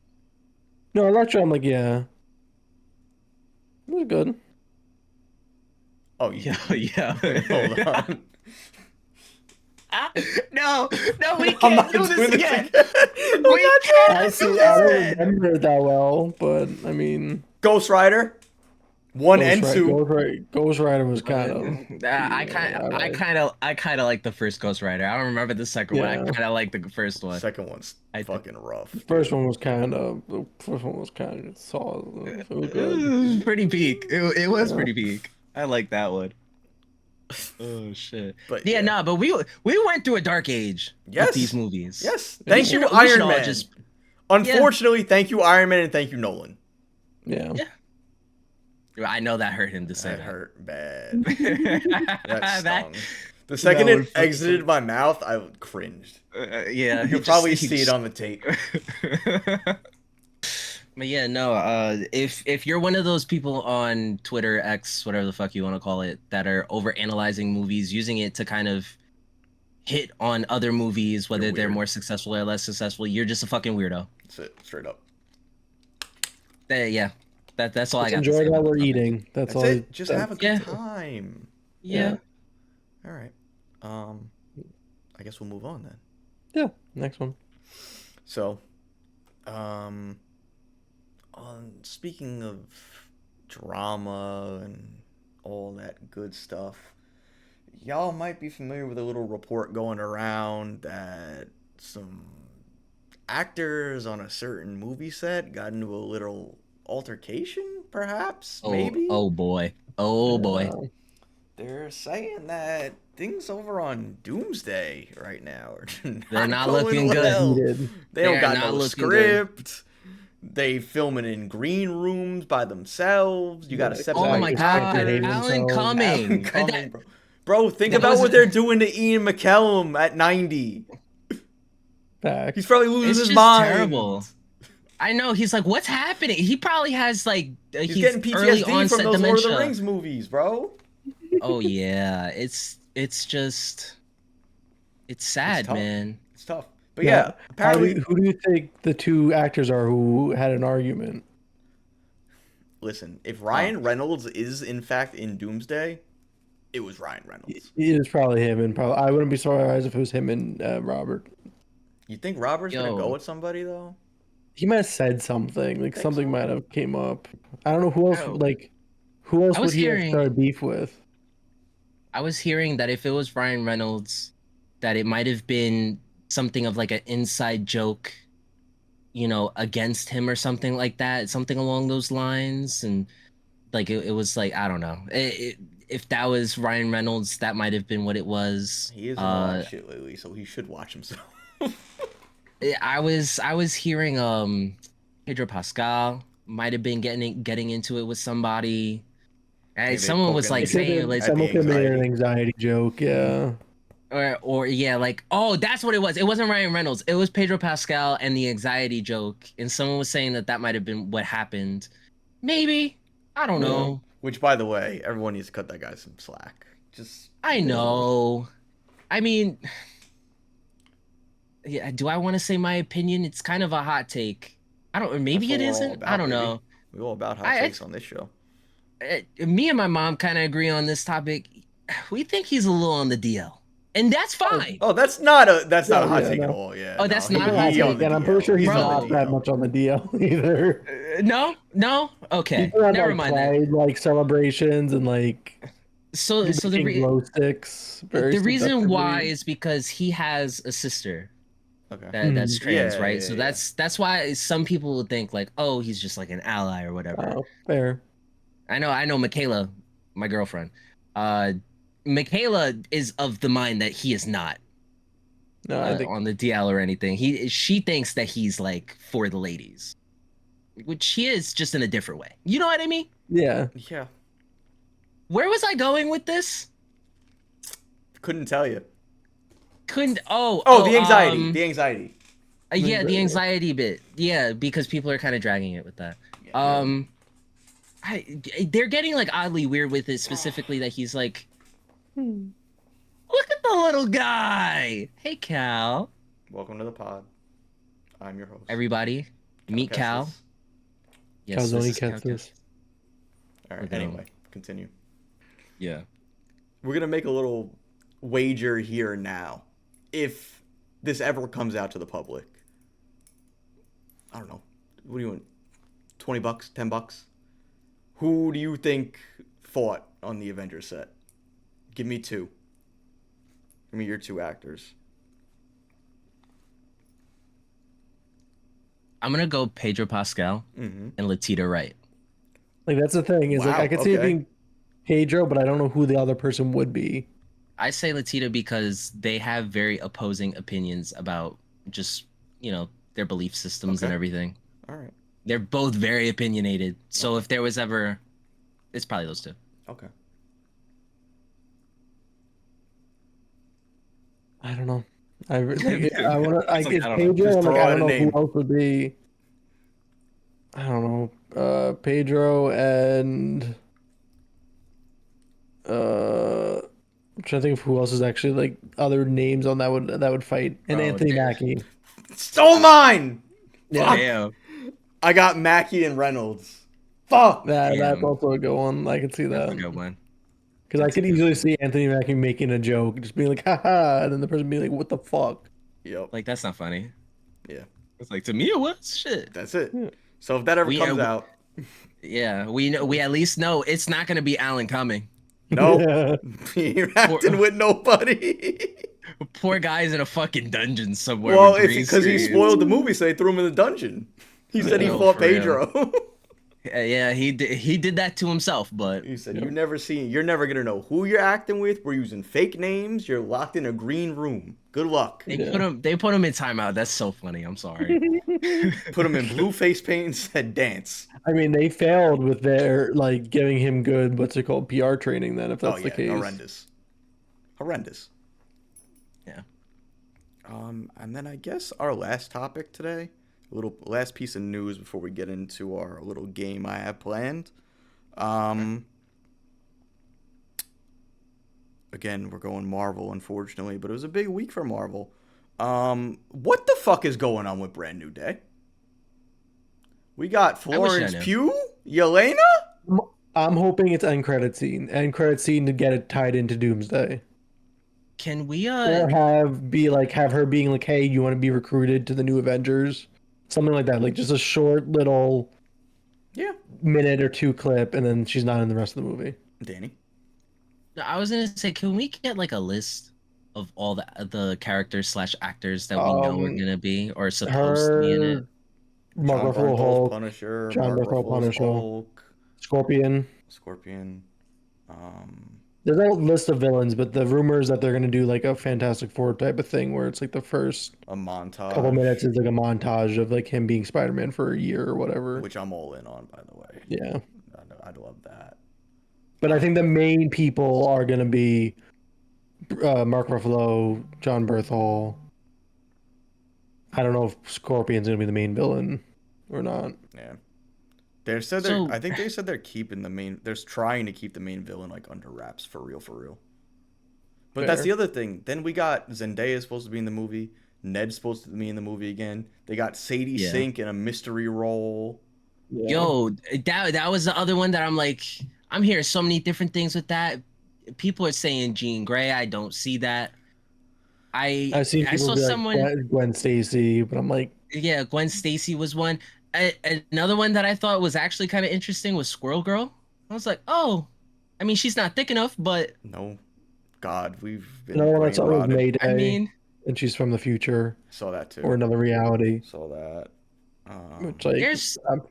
No, Elektra, I'm like, yeah. It was good. Oh, yeah. Hold on. No, we can't do this again. We can't do this. I don't remember it that well, but I mean, Ghost Rider. 1 and 2. Ghost Rider was kind of. I kind of like the first Ghost Rider. I don't remember the second one. I kind of like the first one. Second one's fucking rough. The first one was kind of solid. It was good. It was pretty peak. It was pretty peak. I like that one. Oh shit! But but we went through a dark age with these movies. Yes, thank you, Iron Man. Unfortunately, thank you, Iron Man, and thank you, Nolan. Yeah. I know that hurt him to say that. Hurt bad. That stung. The No, second it exited my mouth, I cringed. Yeah, You'll probably see it on the tape. But yeah, no. If you're one of those people on Twitter, X, whatever the fuck you want to call it, that are over analyzing movies, using it to kind of hit on other movies, whether they're more successful or less successful, you're just a fucking weirdo. That's it, straight up. Yeah, that's all I got. Enjoy while we're eating. That's all. It. Just have a good time. Yeah. All right. I guess we'll move on then. Yeah. Next one. So, speaking of drama and all that good stuff, y'all might be familiar with a little report going around that some actors on a certain movie set got into a little altercation, perhaps? Maybe? Oh boy. They're saying that things over on Doomsday right now are they're not looking good. They don't got no script. They filming in green rooms by themselves. You got to step back. Oh my god, Alan Cumming. Bro, think about what they're doing to Ian McKellen at 90. Back. He's probably losing his mind. Terrible. I know. He's like, what's happening? He probably has like he's getting PTSD from those Lord of the Rings movies, bro. Oh yeah, it's sad, man. It's tough. But yeah, apparently, who do you think the two actors are who had an argument? Listen, if Ryan Reynolds is in fact in Doomsday, it was Ryan Reynolds. It was probably him, and I wouldn't be surprised if it was him and Robert. You think Robert's gonna go with somebody though? He might have said something. Like Think something so? might have came up. I don't know who else. Oh, Like who I else would was he have hearing started beef with? I was hearing that if it was Ryan Reynolds, that it might have been something of like an inside joke, against him or something like that, something along those lines. And like it was like, I don't know. If that was Ryan Reynolds, that might have been what it was. He is in a lot of shit lately, so he should watch himself. I was hearing Pedro Pascal might have been getting into it with somebody. Maybe they Someone poke was him like They said saying that like at some the of them made an anxiety. anxiety joke. Yeah. or yeah, like, oh, that's what it was. It wasn't Ryan Reynolds. It was Pedro Pascal and the anxiety joke. And someone was saying that might have been what happened. Maybe. I don't Yeah. know. Which, by the way, everyone needs to cut that guy some slack. Just I Yeah. know. I mean, yeah, do I want to say my opinion? It's kind of a hot take. I don't, that's maybe what it we're all isn't. I about, don't baby. know. We're all about hot I, takes on this show. me and my mom kind of agree on this topic. We think he's a little on the DL, and that's fine. Oh, that's not a hot Yeah. take at No. all. Yeah, Oh, no, that's It's not a a hot hot he on take, take, the and I'm pretty DL. sure he's He's on the not that DL. much on the DL either. no, no. He's Okay, had never like mind then. pride like celebrations and like So, he's so the making glow sticks very the reason why successfully. is because he has a sister Okay. that's Mhm. trans, Yeah, right? yeah, So yeah. that's why some people would think like, oh, he's just like an ally or whatever. Oh, fair. I know Michaela, my girlfriend. Uh, Michaela is of the mind that he is not No, I think on the DL or anything. She thinks that he's like for the ladies, which he is, just in a different way. You know what I mean? yeah. Yeah. Where was I going with this? Couldn't tell you. Couldn't. Oh, Oh, oh. the anxiety. The anxiety. Yeah, the anxiety bit. Yeah, because people are kind of dragging it with that. Yeah. Um, they're getting like oddly weird with it, specifically that he's like, Hmm. look at the little guy. Hey, Cal. Welcome to the pod. I'm your host. Everybody, meet Cal. Kestis. Yes, this Calzone is Cal. Kestis. All right. With, Anyway, continue. Yeah. We're gonna make a little wager here now. If this ever comes out to the public, I don't know. What do you want? $20, $10? Who do you think fought on the Avengers set? Give me two. Give me your two actors. I'm gonna go Pedro Pascal Mm-hmm. and Latita Wright. Like that's the thing is like Wow, I could see it okay. being Pedro, but I don't know who the other person would be. I say Latita because they have very opposing opinions about just, their belief systems and Okay. everything. All right. They're both very opinionated. So if there was ever, it's probably those two. Okay. I don't know. I want to. I It's like, guess I don't know. Pedro. Just And like throw I out don't a know name. who else would be. I don't know. Pedro and I'm trying to think of who else is actually like other names on that would fight. And Oh, Anthony damn. Mackie. Stole mine. Yeah. Fuck. Damn. I got Mackie and Reynolds. Fuck. That's Damn. also a good one. I can see That's a that. good one. Because I That's could a good easily one. see Anthony Mackie making a joke, just being like, haha, and then the person being like, what the fuck? Yep. Like, that's not funny. Yeah. It's like, to me, it was shit. That's it. Yeah. So if that ever We- comes uh, out, Yeah, we know. We at least know it's not gonna be Alan Cumming. no, Yeah. he ain't acting with nobody. Poor guy's in a fucking dungeon somewhere. Well, with if green because he screens. spoiled the movie, so they threw him in the dungeon. He said he No, fought for real. Pedro. Yeah, he did that to himself, but He said, Yep. You're never gonna know who you're acting with. We're using fake names. You're locked in a green room. Good luck. they Yeah. put him in timeout. That's so funny. I'm sorry. Put him in blue face paint and said dance. I mean, they failed with their like giving him good what's it called PR training. Then, if that's Oh the yeah, case, horrendous. Yeah. And then I guess our last topic today, a little last piece of news before we get into our little game I have planned. Again, we're going Marvel, unfortunately, but it was a big week for Marvel. What the fuck is going on with Brand New Day? We got I wish I Florence knew. Pugh, Yelena. I'm hoping it's end credit scene to get it tied into Doomsday, Can we or have her being like, hey, you want to be recruited to the new Avengers? something like that, like just a short little Yeah. minute or two clip, and then she's not in the rest of the movie. Danny. I was gonna say, can we get like a list of all the characters slash actors that we know are Um, gonna be or supposed to be in it? her, Mark John Ruffalo Bernthal's Hulk, Punisher. John Mark Berthel Ruffalo's Punisher, Hulk. Scorpion. Scorpion. Um, There's a list of villains, but the rumor is that they're gonna do like a Fantastic Four type of thing, where it's like the first a couple montage. minutes is like a montage of like him being Spider-Man for a year or whatever. Which I'm all in on, by the way. Yeah, I'd love that. but I think the main people are gonna be Mark Ruffalo, John Berthel. I don't know if Scorpion's gonna be the main villain or not. Yeah. They said So- I think they said they're keeping the main. They're trying to keep the main villain like under wraps for real, for real. But that's Fair. the other thing. Then we got Zendaya supposed to be in the movie. Ned's supposed to be in the movie again. They got Sadie Yeah. Sink in a mystery role. Yeah. Yo, that was the other one that I'm like, I'm hearing so many different things with that. People are saying Jean Grey. I don't see that. I've seen I people saw be like someone. Gwen Stacy, but I'm like, Yeah, Gwen Stacy was one. Another one that I thought was actually kind of interesting was Squirrel Girl. I was like, oh, I mean, she's not thick enough, but No, God, we've been another one I brain saw was rotted. Mayday, I mean, and she's from the future Saw that too. or another reality. Saw that. Which like, um,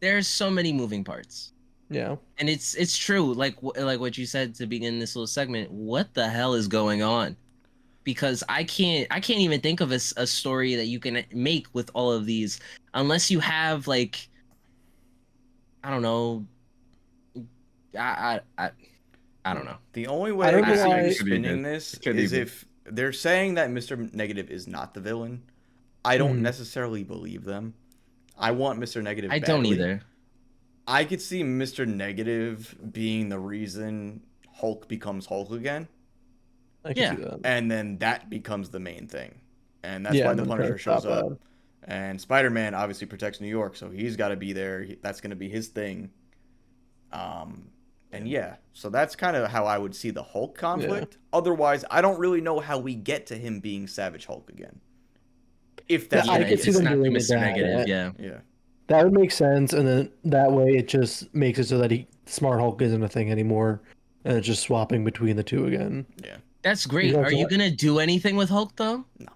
there's so many moving parts. yeah, And it's true, like what you said to begin this little segment. What the hell is going on? Because I can't even think of a story that you can make with all of these unless you have like, I don't know. I don't know. The only way I don't I know see why- you Could be spinning good. this Could is be. if they're saying that Mr. Negative is not the villain. I don't Mhm. necessarily believe them. I want Mr. Negative I don't badly. either. I could see Mr. Negative being the reason Hulk becomes Hulk again, I can Yeah. see that. and then that becomes the main thing. And that's Yeah, why and the then try Punisher to stop shows up. that. And Spider-Man obviously protects New York, so he's got to be there. That's going to be his thing. And yeah, so that's kind of how I would see the Hulk conflict. Otherwise, I don't really know how we get to him being Savage Hulk again. If that's I the could case. see it's them not doing through it Mr. that Negative. way. Yeah. Yeah. That would make sense, and then that way it just makes it so that Smart Hulk isn't a thing anymore, and it's just swapping between the two again. Yeah. That's great. know, Are you gonna do anything with Hulk though? No.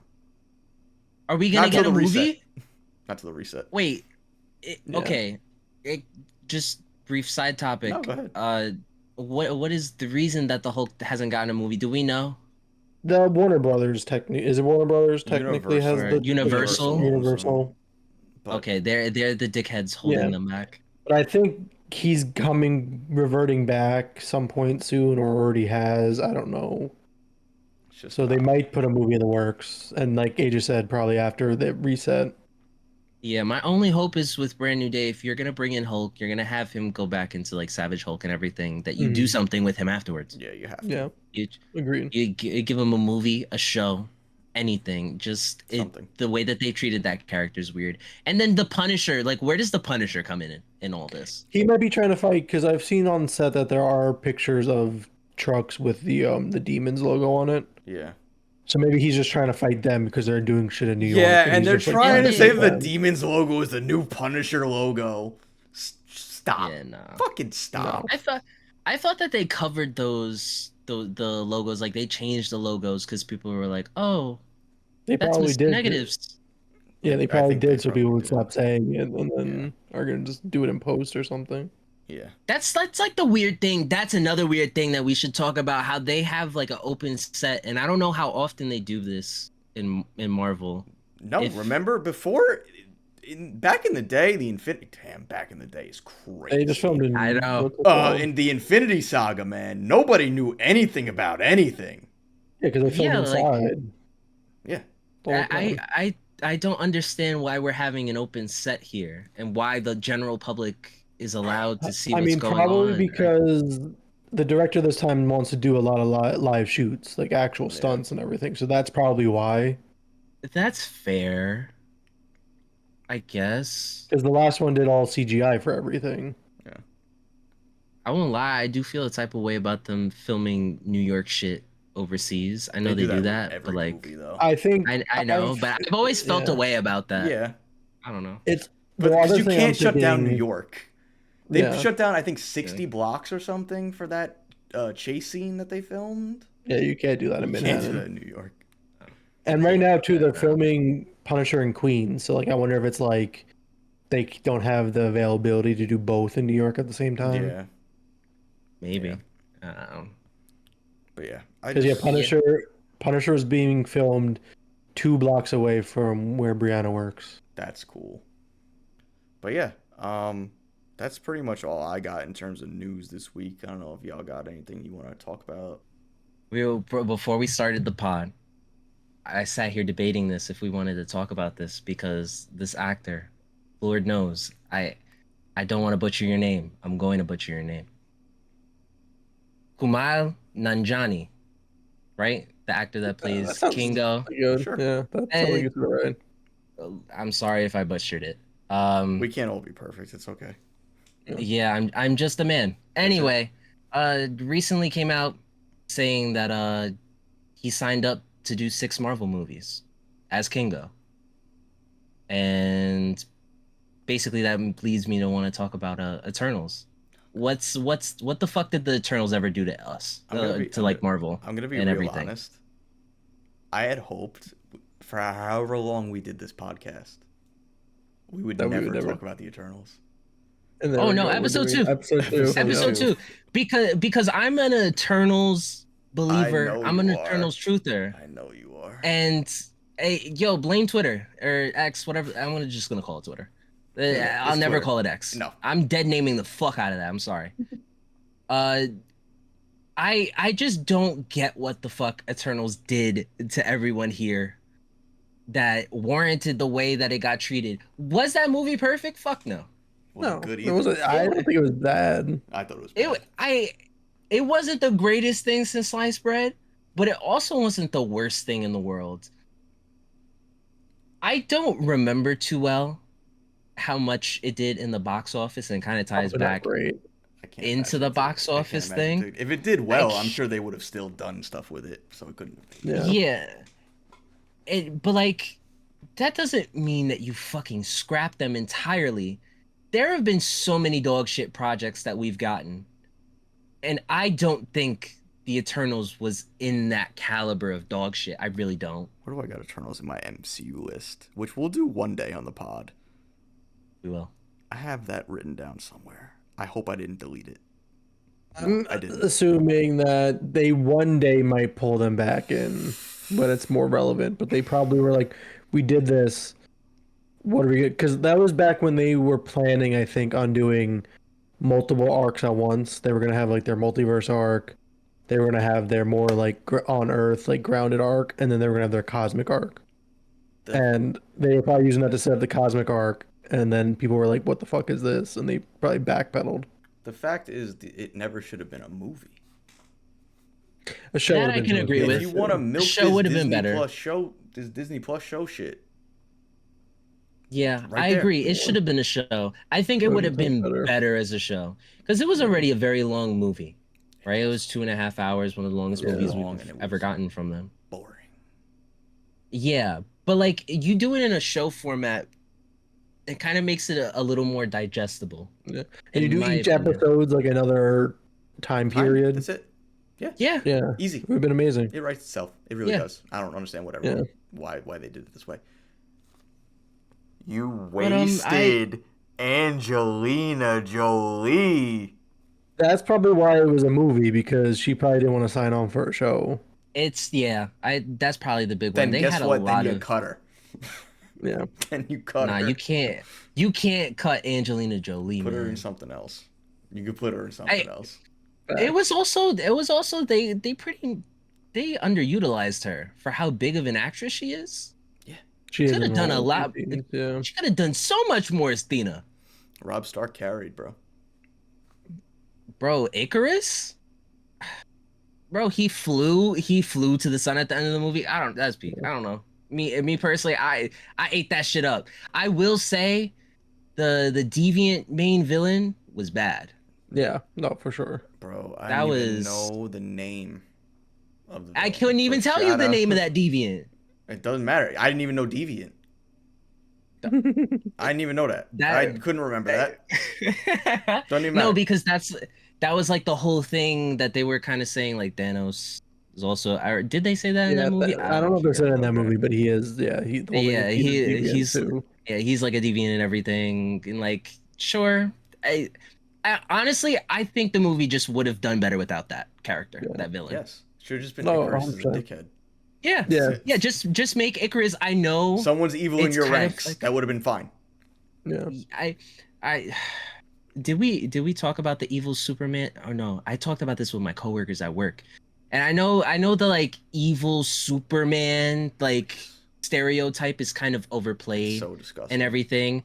Are we gonna Not get till a the movie? reset. Not to the reset. Wait. Yeah. Okay. Just brief side topic. No, go ahead. What is the reason that the Hulk hasn't gotten a movie? Do we know? The Warner Brothers is it Warner Brothers technically has Universal. the Universal owns them, Universal. but Okay, they're the dickheads holding Yeah. them back. But I think he's reverting back some point soon, or already has. I don't know. it's just So they not- might put a movie in the works, and like AJ said, probably after the reset. Yeah, my only hope is with Brand New Day, if you're gonna bring in Hulk, you're gonna have him go back into like Savage Hulk and everything, that you do Mhm. something with him afterwards. Yeah, you have to. Yeah, You, agreed. give him a movie, a show, anything. Just Something. the way that they treated that character is weird. And then the Punisher, like, where does the Punisher come in all this? He might be trying to fight because I've seen on set that there are pictures of trucks with the Demons logo on it. Yeah. So maybe he's just trying to fight them because they're doing shit in New York. Yeah, and he's they're just, like, trying to yeah, say fight the them. Demons logo is the new Punisher logo. Stop. Yeah, no. Fucking stop. I thought that they covered the logos, like they changed the logos because people were like, oh, They that's probably Mr. did. Negatives. Yeah, they I probably think they did, so people probably would did. stop saying it, and then are gonna just do it in post or something. Yeah. That's like the weird thing. That's another weird thing that we should talk about. How they have like an open set, and I don't know how often they do this in Marvel. No, If- remember before, back in the day, the Infinity. Damn, back in the day is crazy. They just filmed in. I know. In the Infinity Saga, man, nobody knew anything about anything. Yeah, because they filmed Yeah, like- inside. Yeah. the whole time. I don't understand why we're having an open set here and why the general public is allowed to see I what's mean, going probably on. because the director this time wants to do a lot of live shoots, like actual Yeah. stunts and everything. So that's probably why. That's fair, I guess. Because the last one did all CGI for everything. I won't lie, I do feel a type of way about them filming New York shit overseas. I know they do with that, every but like movie, though. I think I know, but I've always felt a yeah. way about that. Yeah. I don't know. It's But the because other you thing can't I'm shut down New thinking- York. They Yeah. shut down, I think, 60 blocks or something for that chase scene that they filmed. Yeah, you can't do that in You can't do Manhattan. that in New York. And right now too, they're No. filming Punisher in Queens. So like, I wonder if it's like they don't have the availability to do both in New York at the same time. Yeah. Maybe. Yeah. But yeah, I Because just Punisher is being filmed 2 blocks away from where Brianna works. that's cool. But yeah, that's pretty much all I got in terms of news this week. I don't know if y'all got anything you want to talk about. Before we started the pod, I sat here debating this if we wanted to talk about this because this actor, Lord knows, I don't want to butcher your name. I'm going to butcher your name. Kumail Nanjiani, right? The actor that plays That sounds Kingo. good. Sure. Yeah, that sounds like it's right. I'm sorry if I butchered it. We can't all be perfect. It's okay. Yeah, I'm just a man. Anyway, recently came out saying that he signed up to do 6 Marvel movies as Kingo. And basically that leads me to want to talk about Eternals. What the fuck did the Eternals ever do to us? Marvel I'm gonna be and real everything. honest. I had hoped for however long we did this podcast, we would never talk about the Eternals. Oh no, episode 2. Episode 2. Because I'm an Eternals believer. I'm an Eternals truther. I know you are. And hey, yo, blame Twitter or X, whatever. I'm just gonna call it Twitter. I'll never call it X. No, I'm dead naming the fuck out of that. I'm sorry. I just don't get what the fuck Eternals did to everyone here that warranted the way that it got treated. Was that movie perfect? Fuck no. Wasn't good either. It wasn't. I don't think it was bad. I thought it was bad. It wasn't the greatest thing since sliced bread, but it also wasn't the worst thing in the world. I don't remember too well how much it did in the box office, and kind of ties back into the box office thing. If it did well, I'm sure they would have still done stuff with it, so it couldn't. Yeah. But like, that doesn't mean that you fucking scrap them entirely. There have been so many dog shit projects that we've gotten, and I don't think the Eternals was in that caliber of dog shit. I really don't. Where do I got Eternals in my MCU list? Which we'll do one day on the pod. We will. I have that written down somewhere. I hope I didn't delete it. I'm I didn't. assuming that they one day might pull them back in when it's more relevant, but they probably were like, we did this. What are we good? Because that was back when they were planning, I think, on doing multiple arcs at once. They were going to have like their multiverse arc. They were going to have their more like on Earth, like grounded arc. And then they were going to have their cosmic arc. And they were probably using that to set up the cosmic arc. And then people were like, what the fuck is this? And they probably backpedaled. The fact is, it never should have been a movie. A show that I can agree with. If you want to milk show would have been better. This Disney Plus show shit. Yeah, I agree. It should have been a show. I think it would have been better as a show because it was already a very long movie, right? It was 2.5 hours, one of the longest movies we've ever gotten from them. Boring. Yeah, but like you do it in a show format, it kind of makes it a little more digestible. Yeah, and you do each episode's like another time period. That's it. Yeah. Easy. It would have been amazing. It writes itself. It really does. I don't understand why they did it this way. You wasted Angelina Jolie. That's probably why it was a movie, because she probably didn't want to sign on for a show. That's probably the big one. Then guess what? Then you cut her. Yeah. Then you cut her. Nah, you can't cut Angelina Jolie. Put her in something else. You could put her in something else. It was also they underutilized her for how big of an actress she is. She could have done a lot. Yeah. She could have done so much more as Thena. Rob Stark carried, bro. Bro, Icarus? Bro, he flew to the sun at the end of the movie. That's peak. I don't know. Me personally, I ate that shit up. I will say the deviant main villain was bad. Yeah, no, for sure. Bro, I don't even know the name of the I couldn't even tell you the name of that deviant. It doesn't matter. I didn't even know Deviant. I didn't even know that. That I couldn't remember that. Don't even no, matter. because that was like the whole thing that they were kind of saying, like Thanos is also. Or did they say that in that movie? I don't know if they said it in that about movie, but he is. Yeah, he the whole thing Yeah, is he's a deviant too. he's like a deviant and everything. And like, sure, I honestly I think the movie just would have done better without that character, that villain. Yes, should have just been No, Icarus as a 100%. dickhead. Yeah, Yeah. Just make Icarus. I know Someone's evil in it's your kind of ranks. like- That would have been fine. Yeah. I did we talk about the evil Superman? Oh no, I talked about this with my coworkers at work, and I know the like evil Superman like stereotype is kind of overplayed So disgusting. and everything.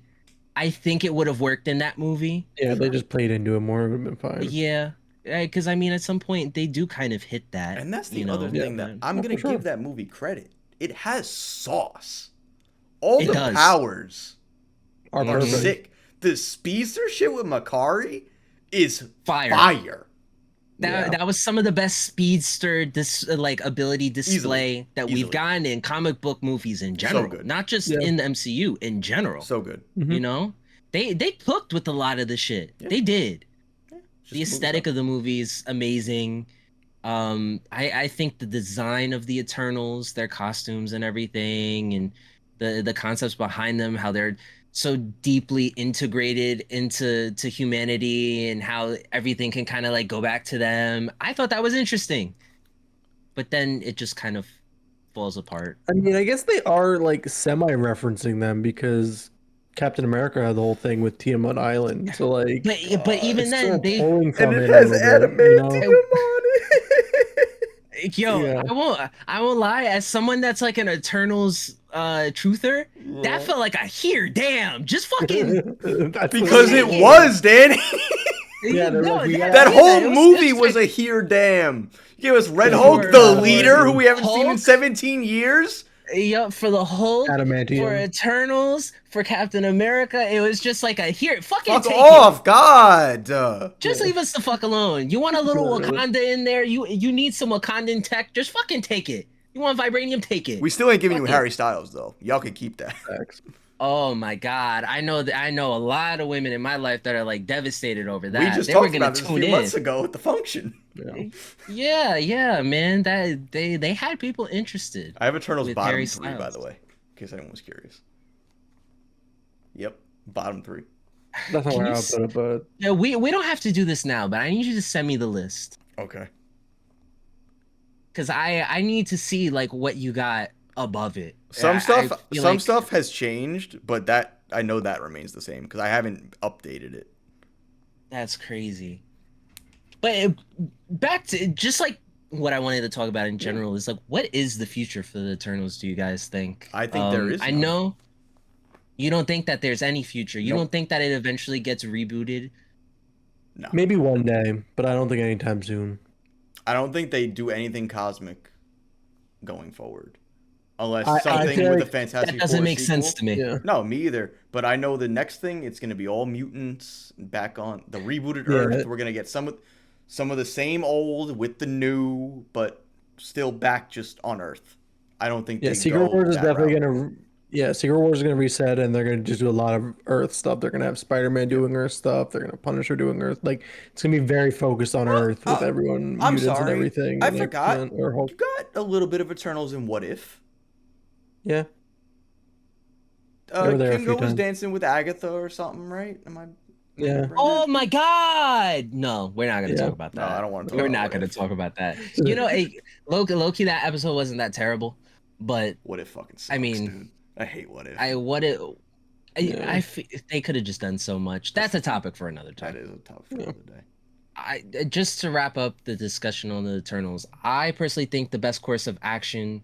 I think it would have worked in that movie. Yeah, they just played into it more. It would have been fine. Yeah, because I mean, at some point they do kind of hit that. And that's the you other know, thing that but- I'm Oh, gonna for sure. give that movie credit. It has sauce. All It the does. powers Are are perfect. sick. The speedster shit with Makari is Fire. fire. That was some of the best speedster like ability display that we've Easily. gotten in comic book movies in general, good. not just Yeah. in the MCU in general. So good. Mhm. You know, they cooked with a lot of the shit. Yeah. They did. Just The aesthetic of the movie is amazing. I think the design of the Eternals, their costumes and everything, and the concepts behind them, how they're so deeply integrated into humanity and how everything can kind of like go back to them. I thought that was interesting. But then it just kind of falls apart. I mean, I guess they are like semi-referencing them because Captain America had the whole thing with Tiamat Island. So like, But even it's then, still they pulling from and it a has little bit, you know? adamantium on it. yo, Yeah. I won't lie, as someone that's like an Eternals truther, that felt like a here damn. Just fucking That's Because what it was, Danny. Yeah, they're like, we got- That whole it movie it was a here damn. You gave us Red Yeah, Hulk, for, the uh, leader, who we haven't seen in Hulk? 17 years. Yup, for the Hulk, Adamantium. for Eternals, for Captain America, it was just like a here, fucking Fuck take off, God. it. Just leave us the fuck alone. You want a little Literally. Wakanda in there? You need some Wakandan tech? Just fucking take it. You want vibranium? Take it. We still ain't giving you Fuck it. Harry Styles, though. Y'all can keep that. Facts. Oh my god, I know a lot of women in my life that are like devastated over that. We just They were talked gonna about this a tune few in. months ago at the function. Yeah. Yeah, man. That they had people interested. I have Eternals With bottom Harry 3, by Styles. the way, in case anyone was curious. Yep, bottom 3. That's not Can where you I'll s- put it, but Yeah, we don't have to do this now, but I need you to send me the list. Okay. Because I need to see like what you got above it. Some stuff feel some like- stuff has changed, but that I know that remains the same because I haven't updated it. That's crazy. But back to just like what I wanted to talk about in general is like, what is the future for the Eternals? Do you guys think? I think there is I none. know you don't think that there's any future. You Nope. don't think that it eventually gets rebooted. No. maybe one day, but I don't think anytime soon. I don't think they do anything cosmic going forward. Unless I something feel with the like Fantastic That doesn't Four make sense sequel. to me. Yeah. No, me either. But I know the next thing, it's going to be all mutants back on the rebooted Yeah. Earth. We're going to get some of the same old with the new, but still back just on Earth. I don't think Yeah, they Secret go Wars is that definitely route. gonna. Yeah, Secret Wars is gonna reset, and they're gonna just do a lot of Earth stuff. They're gonna have Spider-Man doing Earth stuff. They're gonna Punisher doing Earth. Like it's gonna be very focused on Earth with everyone, I'm mutants and sorry. everything. I and forgot. X-Men or Hulk. You got a little bit of Eternals in What If. Yeah, They were there a Kingo few was times. dancing with Agatha or something, right? Am I yeah. remembering Oh that? my god! No, we're not gonna Yeah. talk about No, that. I don't want to talk We're about not What gonna If. talk about that. You know, Loki, that episode wasn't that terrible, but What If fucking sucks, I mean, dude. I hate What If. Yeah. They could have just done so much. That's a topic for another That time. is a tough for another day. Just to wrap up the discussion on the Eternals, I personally think the best course of action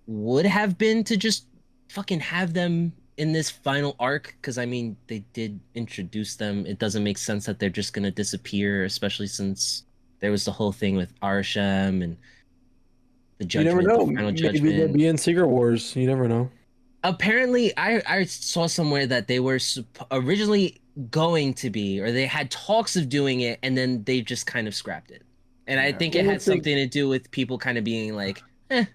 would have been to just fucking have them in this final arc, because I mean they did introduce them. It doesn't make sense that they're just gonna disappear, especially since there was the whole thing with Arshem and the You never judgment, know. the final Maybe they'll judgment. be in Secret Wars. You never know. Apparently, I saw somewhere that they were originally going to be, or they had talks of doing it, and then they just kind of scrapped it. And I Yeah. think Well, it had let's think- something to do with people kind of being like, eh.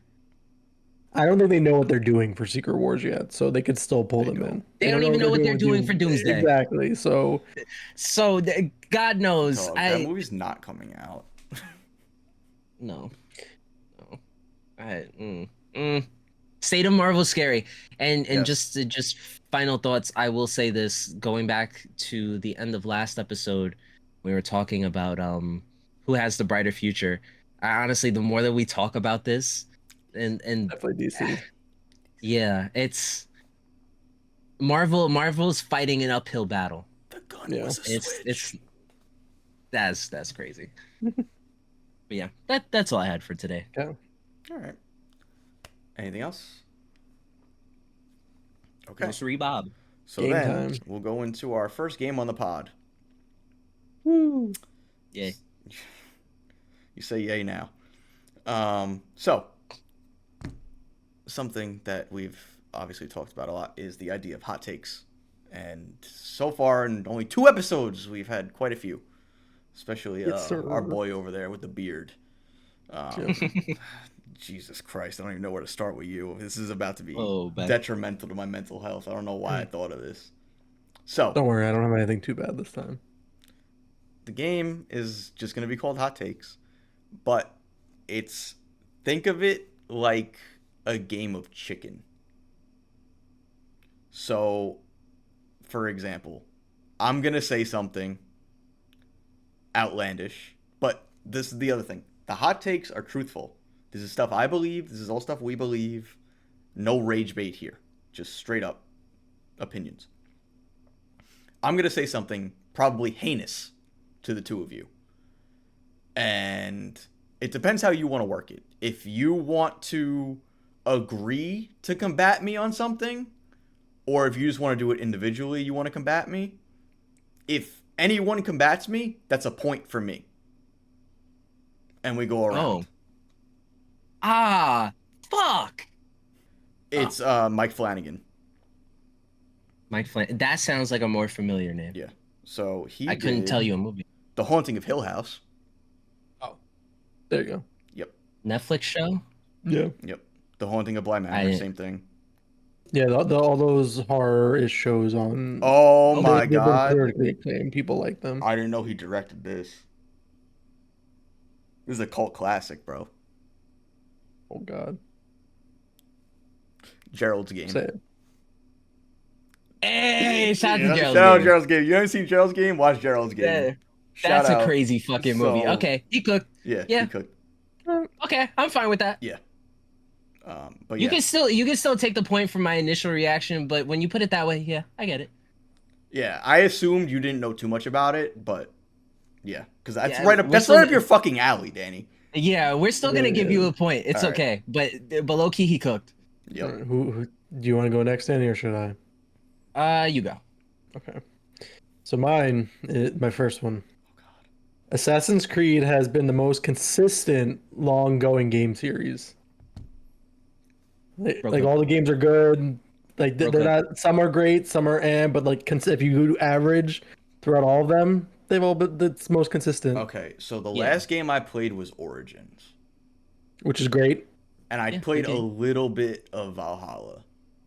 I don't think they know what they're doing for Secret Wars yet, so they could still pull They them don't. in. They don't even know what they're doing for Doomsday. Exactly. So So God knows. Dog, that movie's not coming out. No. State of Marvel scary. And Yes. just final thoughts, I will say this, going back to the end of last episode, we were talking about who has the brighter future. Honestly, the more that we talk about this, and definitely DC. yeah, it's Marvel's fighting an uphill battle. The gun was a switch. It's that's crazy. But yeah, that's all I had for today. Yeah. All right. Anything else? Okay. Mystery Bob. So Game then time. we'll go into our first game on the pod. Woo. Yay. You say yay now. So something that we've obviously talked about a lot is the idea of hot takes. And so far, in only 2 episodes, we've had quite a few. Especially Yes, sir. our boy over there with the beard. Jesus Christ, I don't even know where to start with you. This is about to be detrimental to my mental health. I don't know why I thought of this. So, Don't worry, I don't have anything too bad this time. the game is just going to be called Hot Takes, but think of it like a game of chicken. So, for example, I'm going to say something outlandish, but this is the other thing. The hot takes are truthful. This is stuff I believe. This is all stuff we believe. No rage bait here. Just straight up opinions. I'm going to say something probably heinous to the two of you. And it depends how you want to work it. If you want to agree to combat me on something, or if you just want to do it individually, you want to combat me, if anyone combats me, that's a point for me. And we go around. Fuck. It's Mike Flanagan. Mike Flanagan. That sounds like a more familiar name. Yeah. So I couldn't tell you a movie. The Haunting of Hill House. Oh, there you go. Yep. Netflix show? Yeah. Yep. The Haunting of Bly Manor, same thing. Yeah, all those horror-ish shows on. Oh my god. They've been critically acclaimed. People like them. I didn't know he directed this. This is a cult classic, bro. Oh god. Gerald's Game. Say it. Hey, shout out to Shout out Gerald's Game. You haven't seen Gerald's Game? Watch Gerald's Game. Yeah, Shout that's out. a crazy fucking movie. Okay, he cooked. Yeah, Yeah. he cooked. Okay, I'm fine with that. Yeah. But You yeah. can still take the point from my initial reaction, but when you put it that way, yeah, I get it. Yeah, I assumed you didn't know too much about it, but yeah, because that's Yeah, right up. That's right up your fucking alley, Danny. Yeah, we're still gonna give you a point. It's All right. okay, but low key he cooked. Yep. All right, who do you want to go next, Danny, or should I? You go. Okay. So my first one. Assassin's Creed has been the most consistent, long-going game series. Like all the games are good. Like they're not. Some are great, some are but like if you do average throughout all of them, they've all been that's most consistent. Okay, so the last game I played was Origins, which is great. And I played a little bit of Valhalla.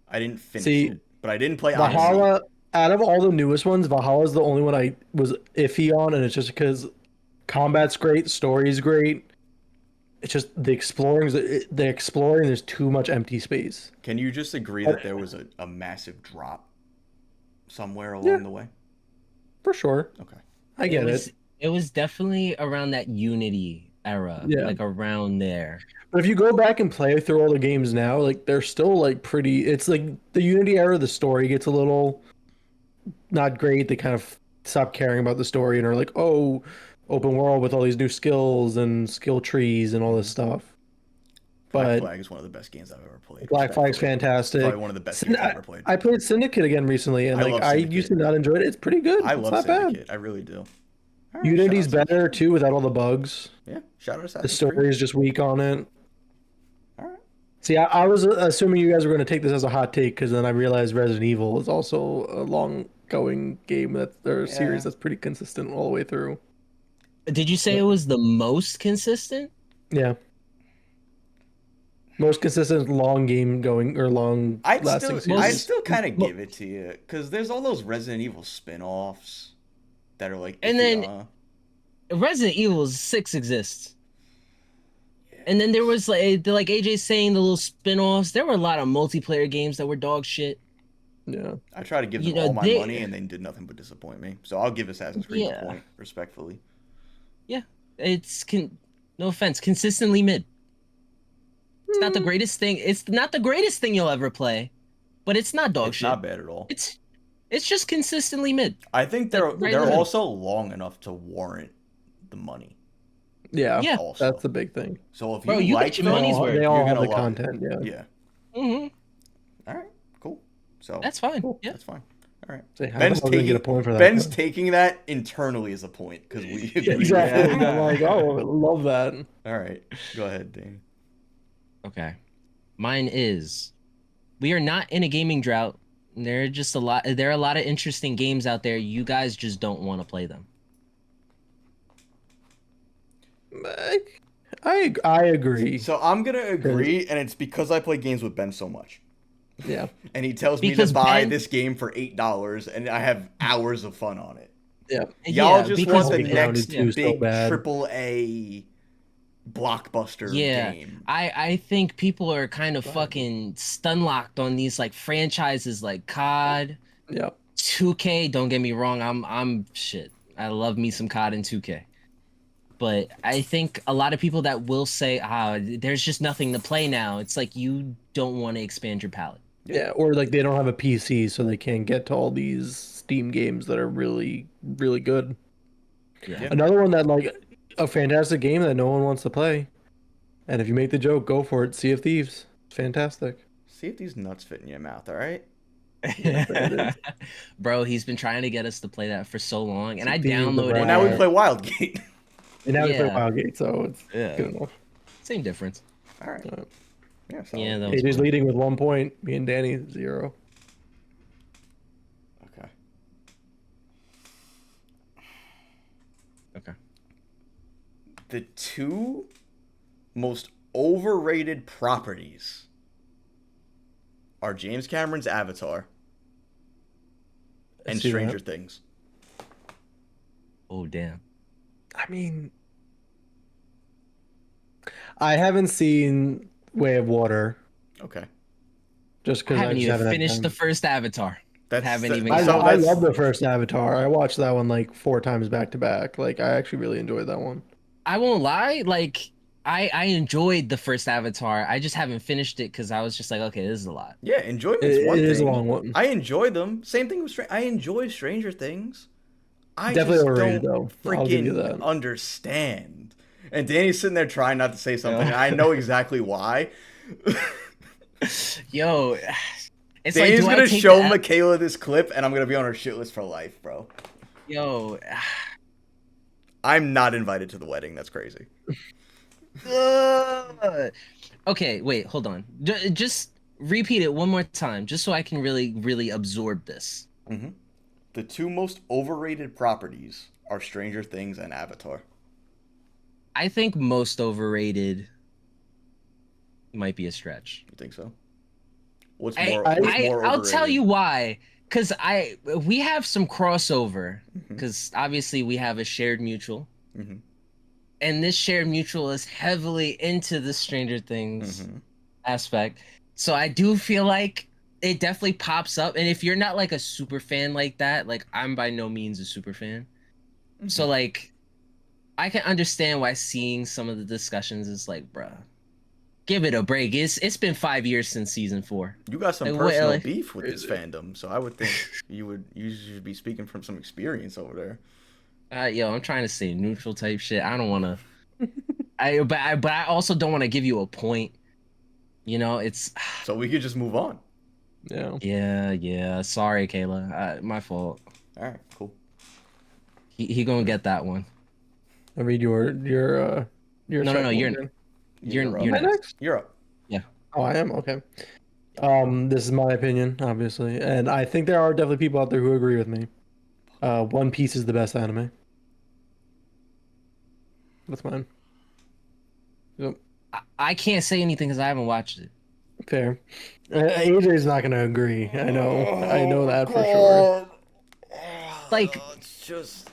I didn't finish it, but I didn't play Valhalla. Odyssey. Out of all the newest ones, Valhalla is the only one I was iffy on, and it's just because combat's great, story's great. It's just the exploring. There's too much empty space. Can you just agree that there was a massive drop somewhere along the way? For sure. Okay. I get it. It was definitely around that Unity era, like around there. But if you go back and play through all the games now, like they're still like pretty. It's like the Unity era. The story gets a little not great. They kind of stop caring about the story and are like, oh, open world with all these new skills and skill trees and all this stuff. Black Flag is one of the best games I've ever played. Black Flag's fantastic. Probably one of the best games I've ever played. I played Syndicate again recently, and I used to not enjoy it. It's pretty good. I love Syndicate. I really do. Right, Unity's better too without all the bugs. Yeah, shout out Assassin's The story is just weak on it. All right. See, I was assuming you guys were going to take this as a hot take, because then I realized Resident Evil is also a long-going game series that's pretty consistent all the way through. Did you say it was the most consistent? Yeah. Most consistent long game going or long lasting I'd series. still kind of give it to you because there's all those Resident Evil spin-offs that are like And iffy, then Resident Evil 6 exists. And then there was like AJ saying the little spin-offs. There were a lot of multiplayer games that were dog shit. Yeah. I try to give them all my money and they did nothing but disappoint me. So I'll give Assassin's Creed the point, respectfully. Yeah, no offense, consistently mid. It's not the greatest thing. It's not the greatest thing you'll ever play, but it's not dog It's shit. not bad at all. It's just consistently mid. I think they're also long enough to warrant the money. Yeah, also. That's the big thing. So if you like get your money's worth, they all you're have gonna the love content. it. Yeah. Yeah. All right. Cool. So that's fine. Cool. Yeah, that's fine. All right. Ben's taking get a point for that. Ben's taking that internally as a point because we agree. Exactly. I'm like, oh, I love that. All right. Go ahead, Dane. Okay. Mine is, we are not in a gaming drought. There are a lot of interesting games out there. You guys just don't want to play them. I agree. So I'm gonna agree, and it's because I play games with Ben so much. Yeah. And he tells me to buy this game for $8, and I have hours of fun on it. Yeah. Y'all just want the next big so AAA blockbuster game. I think people are kind of fucking stunlocked on these like franchises like COD. Yeah. 2K, don't get me wrong, I'm shit. I love me some COD and 2K. But I think a lot of people that will say, there's just nothing to play now. It's like you don't want to expand your palette. Yeah, or like they don't have a PC, so they can't get to all these Steam games that are really, really good. Yeah. Another one that like a fantastic game that no one wants to play, and if you make the joke, go for it. Sea of Thieves, fantastic. See if these nuts fit in your mouth, all right? Yeah, bro, he's been trying to get us to play that for so long, and I downloaded. Well, now we play Wildgate. And now we play Wildgate, so it's good enough. Same difference. All right. Yeah. So AJ's leading with 1 point. Me and Danny 0. Okay. The two most overrated properties are James Cameron's Avatar and Stranger Things. Oh, damn. I mean, I haven't seen Way of Water. Okay. Just because I haven't even finished the first Avatar. I love the first Avatar. I watched that one like 4 times back to back. Like I actually really enjoyed that one. I won't lie. Like I enjoyed the first Avatar. I just haven't finished it because I was just like, okay, this is a lot. Yeah, enjoyment's one thing. It is a long one. I enjoy them. Same thing with I enjoy Stranger Things. I definitely just overrated, don't though. I'll give you that. Understand. And Danny's sitting there trying not to say something. I know exactly why. Yo, it's Danny's gonna show Michaela this clip, and I'm gonna be on her shit list for life, bro. Yo, I'm not invited to the wedding. That's crazy. Okay, wait, hold on. Just repeat it one more time, just so I can really, really absorb this. Mm-hmm. The two most overrated properties are Stranger Things and Avatar. I think most overrated might be a stretch. You think so? What's more overrated? I'll tell you why. Because we have some crossover. Because obviously we have a shared mutual. Mm-hmm. And this shared mutual is heavily into the Stranger Things aspect. So I do feel like it definitely pops up. And if you're not like a super fan like that, like I'm by no means a super fan. So like I can understand why seeing some of the discussions is like, bruh, give it a break. It's been 5 years since season 4. You got some personal beef with this fandom, so I would think you should be speaking from some experience over there. Yo, I'm trying to say neutral type shit. I don't want to. But I also don't want to give you a point. You know, it's. So we could just move on. Yeah. Yeah. Sorry, Kayla. My fault. All right, cool. He gonna get that one. I read your No. You're next. You're up. Yeah. Oh, I am? Okay. This is my opinion, obviously. And I think there are definitely people out there who agree with me. One Piece is the best anime. That's mine. Yep. I can't say anything because I haven't watched it. Fair. AJ's not gonna agree. I know that for sure. God. Like It's just.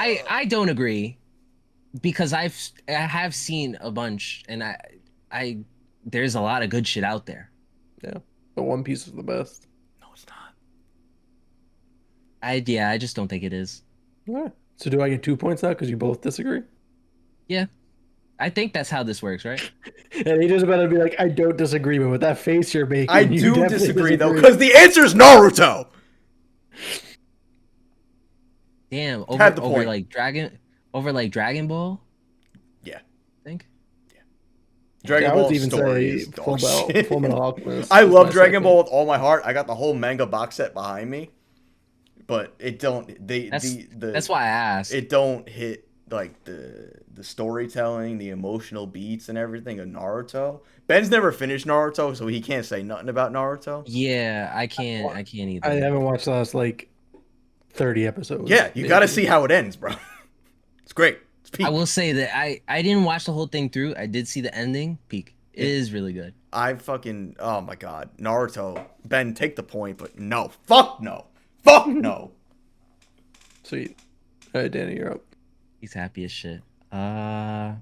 I don't agree because I have seen a bunch and I there's a lot of good shit out there. Yeah, but One Piece is the best. No, it's not. I just don't think it is. Yeah. So do I get 2 points now because you both disagree? Yeah. I think that's how this works, right? And AJ's about to be like, I don't disagree, but with that face you're making, I you do definitely disagree though, because the answer is Naruto. Damn, Had the over point. like Dragon Ball, Yeah. I think. Dragon I would Ball even story say is dog shit. Full Metal Alchemist. I is love my Dragon second. Ball with all my heart. I got the whole manga box set behind me, but it don't. That's why I asked. It don't hit like the storytelling, the emotional beats, and everything of Naruto. Ben's never finished Naruto, so he can't say nothing about Naruto. Yeah, I can't I either. haven't watched the last like 30 episodes. Yeah, you got to maybe. see how it ends, bro. It's great. It's peak. I will say that I didn't watch the whole thing through. I did see the ending. Peak. It is really good. I fucking oh my god, Naruto. Ben, take the point, but no, fuck no, fuck no. Sweet. All right, Danny, you're up. He's happy as shit. All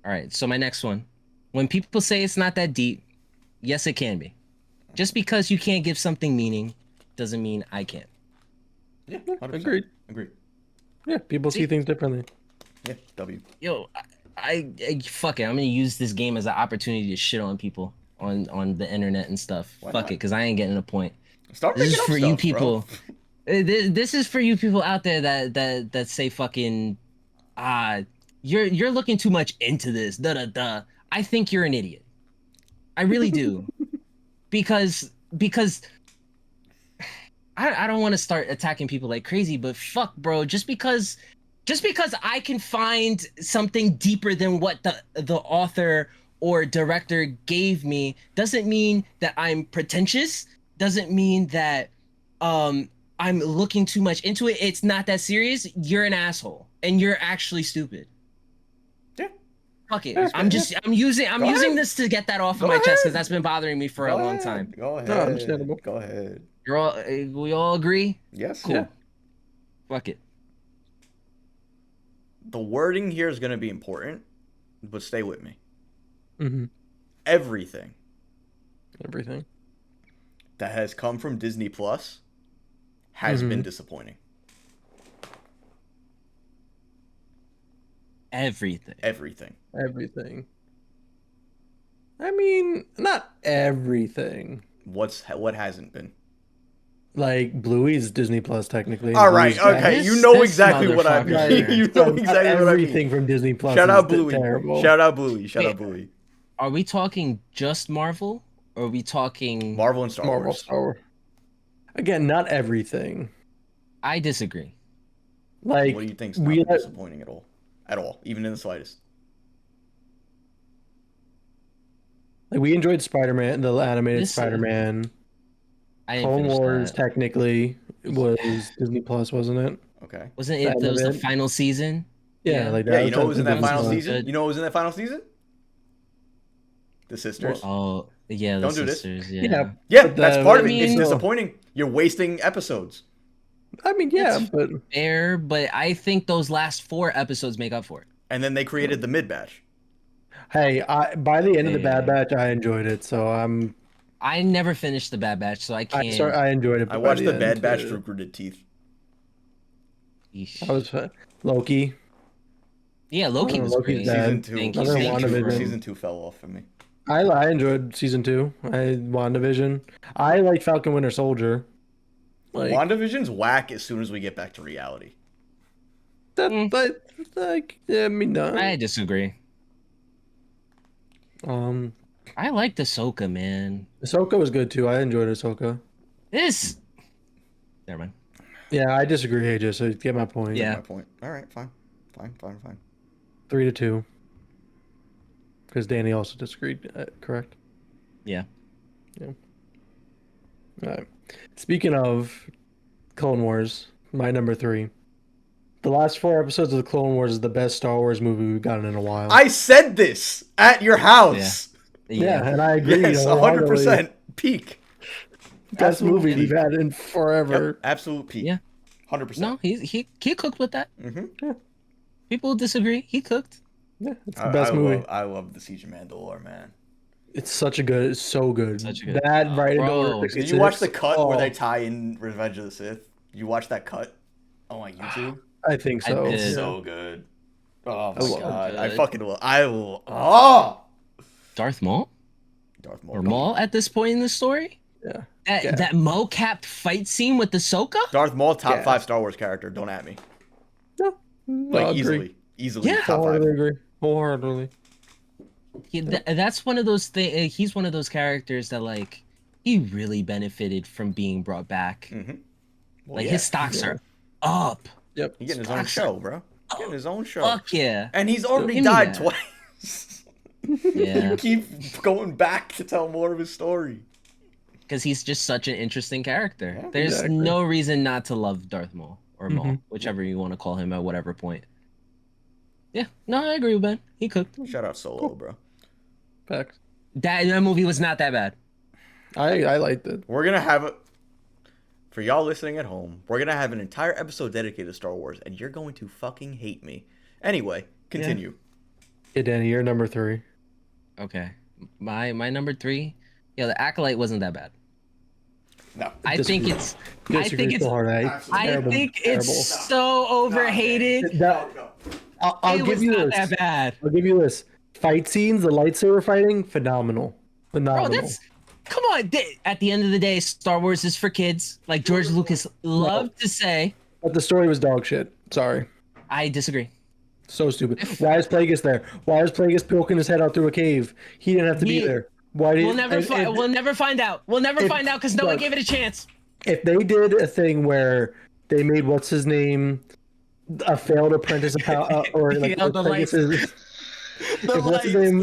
right, so my next one. When people say it's not that deep, yes, it can be. Just because you can't give something meaning doesn't mean I can't. Yeah, 100%. Agreed. Yeah, people see things differently. Yeah, W. Yo, I fuck it. I'm gonna use this game as an opportunity to shit on people on the internet and stuff. Why Fuck not? it, because I ain't getting a point. Start This making is up for stuff, you people. bro. This is for you people out there that say fucking you're looking too much into this. Da da da. I think you're an idiot. I really do. because I don't want to start attacking people like crazy, but fuck, bro. Just because I can find something deeper than what the author or director gave me doesn't mean that I'm pretentious. Doesn't mean that I'm looking too much into it. It's not that serious. You're an asshole, and you're actually stupid. Yeah. Fuck it. That's I'm fair. just I'm using this to get that off of Go my chest ahead. because that's been bothering me for a long time. Go ahead. No, understandable. Go ahead. We all agree? Yes. Cool. Yeah. Fuck it. The wording here is going to be important, but stay with me. Mm-hmm. Everything Everything. that has come from Disney Plus has been disappointing. Everything. Everything. I mean, not everything. What hasn't been? Like Bluey's Disney Plus, technically. All right, Bluey's okay, This- you know this exactly what I mean. motherfucker. You So know not exactly what I everything mean. from Disney Plus. Shout is out Bluey. Terrible. Shout out Bluey. Shout Wait. out Bluey. Are we talking just Marvel? Or are we talking Marvel and Star Marvel, Wars. Star Wars. Again, not everything. I disagree. Like What do you think's we not disappointing at all? At all, even in the slightest. like we enjoyed Spider-Man, the animated This- Spider-Man. I didn't Clone finish Wars that. technically was Disney Plus, wasn't it? Okay. Wasn't the it end that of was the it. final season? Yeah, like that. Yeah, you know what was in that Disney final Plus. season? Good. You know what was in that final season? The sisters. Oh, yeah, the Don't do this. sisters, Yeah. Yeah, But that's part of it. I It's mean- disappointing. You're wasting episodes. I mean, yeah, It's- but Fair, but I think those last 4 episodes make up for it. And then they created the mid batch. hey, by the end of the Bad Yeah. Batch, I enjoyed it. So I never finished the Bad Batch, so I can't. I enjoyed it. I but by watched the end, Bad Batch too. through gritted teeth. Yeesh. I was Loki. Yeah, Loki Oh, was Loki's great. bad. Season two. Thank you, Another thank you. WandaVision. Season 2 fell off for me. I enjoyed season 2. WandaVision. I like Falcon Winter Soldier. Like WandaVision's whack as soon as we get back to reality. that, but like yeah, I mean, no. I disagree. I like Ahsoka, man. Ahsoka was good too. I enjoyed Ahsoka. This. Never mind. Yeah, I disagree, AJ. So you get my point. Yeah. My point. All right, fine. 3-2. Because Danny also disagreed. Correct. Yeah. All right. Speaking of Clone Wars, my number 3, The last 4 episodes of the Clone Wars is the best Star Wars movie we've gotten in a while. I said this at your house. Yeah, and I agree. Yes, 100% peak. Best Absolute movie we've peak. had in forever. Yep, absolute peak. Yeah. 100%. No, he cooked with that. Mm-hmm. People disagree. He cooked. Yeah, it's the best movie. I love the Siege of Mandalore, man. It's so good. Such a good- That right into bro. Order Did you watch the 66? cut where Oh, they tie in Revenge of the Sith? You watch that cut on YouTube? I think so. did. It's Yeah. so good. Oh my love god. it. I fucking will. I will. Oh! Darth Maul Darth Maul. or Maul at this point in the story. Yeah. That mo-capped fight scene with the Ahsoka. Darth Maul, top Yeah. 5 Star Wars character. Don't at me. No, Like, I'll agree. easily. Easily Yeah. top 5. Wholeheartedly agree. Wholeheartedly. That's one of those things. He's one of those characters that like he really benefited from being brought back. Mm-hmm. Well, Like yeah. his stocks are up. Yep. He's getting his own stocks show, bro. He's getting his own show. Fuck yeah. And he's already Give me died that. twice. Yeah. You keep going back to tell more of his story. Because he's just such an interesting character. Yeah, There's exactly. no reason not to love Darth Maul or Maul, Mhm. whichever you want to call him at whatever point. Yeah, no, I agree with Ben. He cooked. Shout out Solo, bro. Facts. That movie was not that bad. I liked it. We're gonna have a for y'all listening at home. We're gonna have an entire episode dedicated to Star Wars, and you're going to fucking hate me. Anyway, continue. Hey, Danny, you're number 3. Okay, my number 3. Yeah, the Acolyte wasn't that bad. No, I think it's. I think it's. so hard. I think it's so overhated. I'll It give was you not this. that bad. I'll give you this. Fight scenes, the lightsaber fighting, phenomenal. Bro, Phenomenal. come on. At the end of the day, Star Wars is for kids. Like George Lucas loved to say. But the story was dog shit. Sorry. I disagree. So stupid. Why is Plagueis there? Why is Plagueis poking his head out through a cave? He didn't have to be there. Why did We'll never find out. We'll never find out because no one gave it a chance. If they did a thing where they made what's his name a failed apprentice or like Yeah, the lights. Plagueis' if what's his name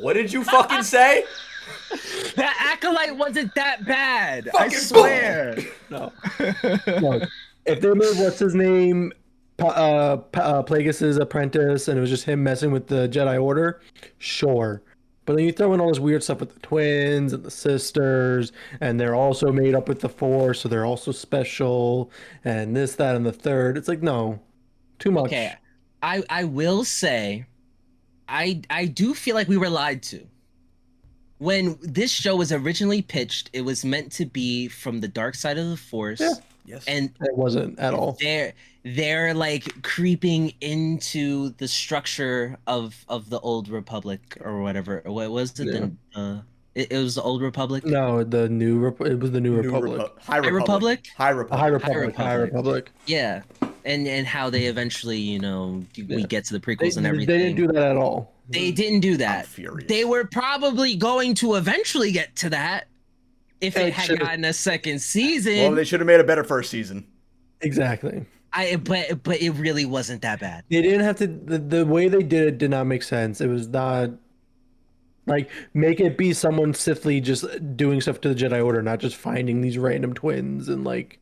what did you fucking say? That Acolyte wasn't that bad. I Fucking swear. no. If they made what's his name Plagueis' apprentice and it was just him messing with the Jedi Order, sure. But then you throw in all this weird stuff with the twins and the sisters, and they're also made up with the Force, so they're also special, and this, that, and the third. It's like, no, too much. Okay, I will say, I do feel like we were lied to. When this show was originally pitched, it was meant to be from the dark side of the Force. Yeah. Yes. And It wasn't at all. they're like creeping into the structure of the old Republic or whatever. What was it? Yeah. It was the old Republic. No, it was the New Republic. High Republic? High Republic. High Republic. Yeah, and how they eventually, we get to the prequels and everything. They didn't do that at all. They didn't do that. I'm furious. They were probably going to eventually get to that if it had should've- gotten a second season. Well, they should have made a better first season. Exactly. But it really wasn't that bad. They didn't have to. The way they did it did not make sense. It was not like make it be someone Sithly just doing stuff to the Jedi Order, not just finding these random twins and like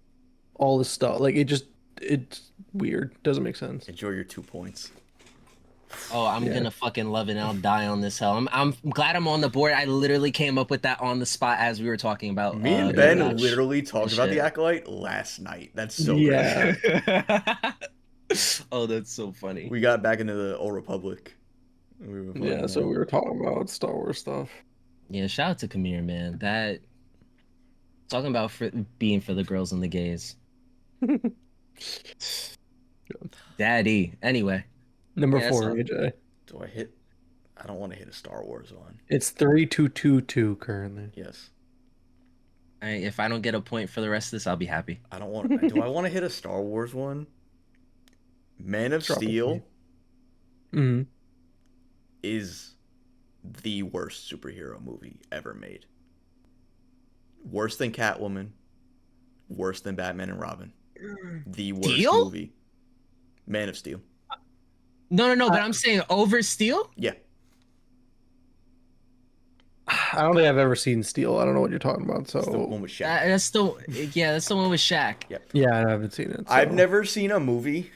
all this stuff. Like it's weird. Doesn't make sense. Enjoy your 2 points. Oh, I'm gonna fucking love it and I'll die on this hill. I'm glad I'm on the board. I literally came up with that on the spot as we were talking about. Me and Ben rewatch. literally talked about shit. the Acolyte last night. That's so Yeah. crazy. Oh, that's so funny. We got back into the Old Republic. We were Yeah. So we were talking about Star Wars stuff. Yeah, shout out to Kamir, man. That talking about being for the girls and the gays. Daddy. Anyway, Number Yeah, 4, so- AJ. Do I hit? I don't want to hit a Star Wars one. It's 3-2-2-2 currently. Yes. if I don't get a point for the rest of this, I'll be happy. I don't want. Do I want to hit a Star Wars one? Man of Drop a Steel point. Mm-hmm. is the worst superhero movie ever made. Worse than Catwoman. Worse than Batman and Robin. The worst Steel? movie. Man of Steel. No, but I'm saying over Steel. Yeah. I don't think I've ever seen Steel. I don't know what you're talking about. It's the So one with Shaq. That's the that's the one with Shaq. Yep. yeah, I haven't seen it. So. I've never seen a movie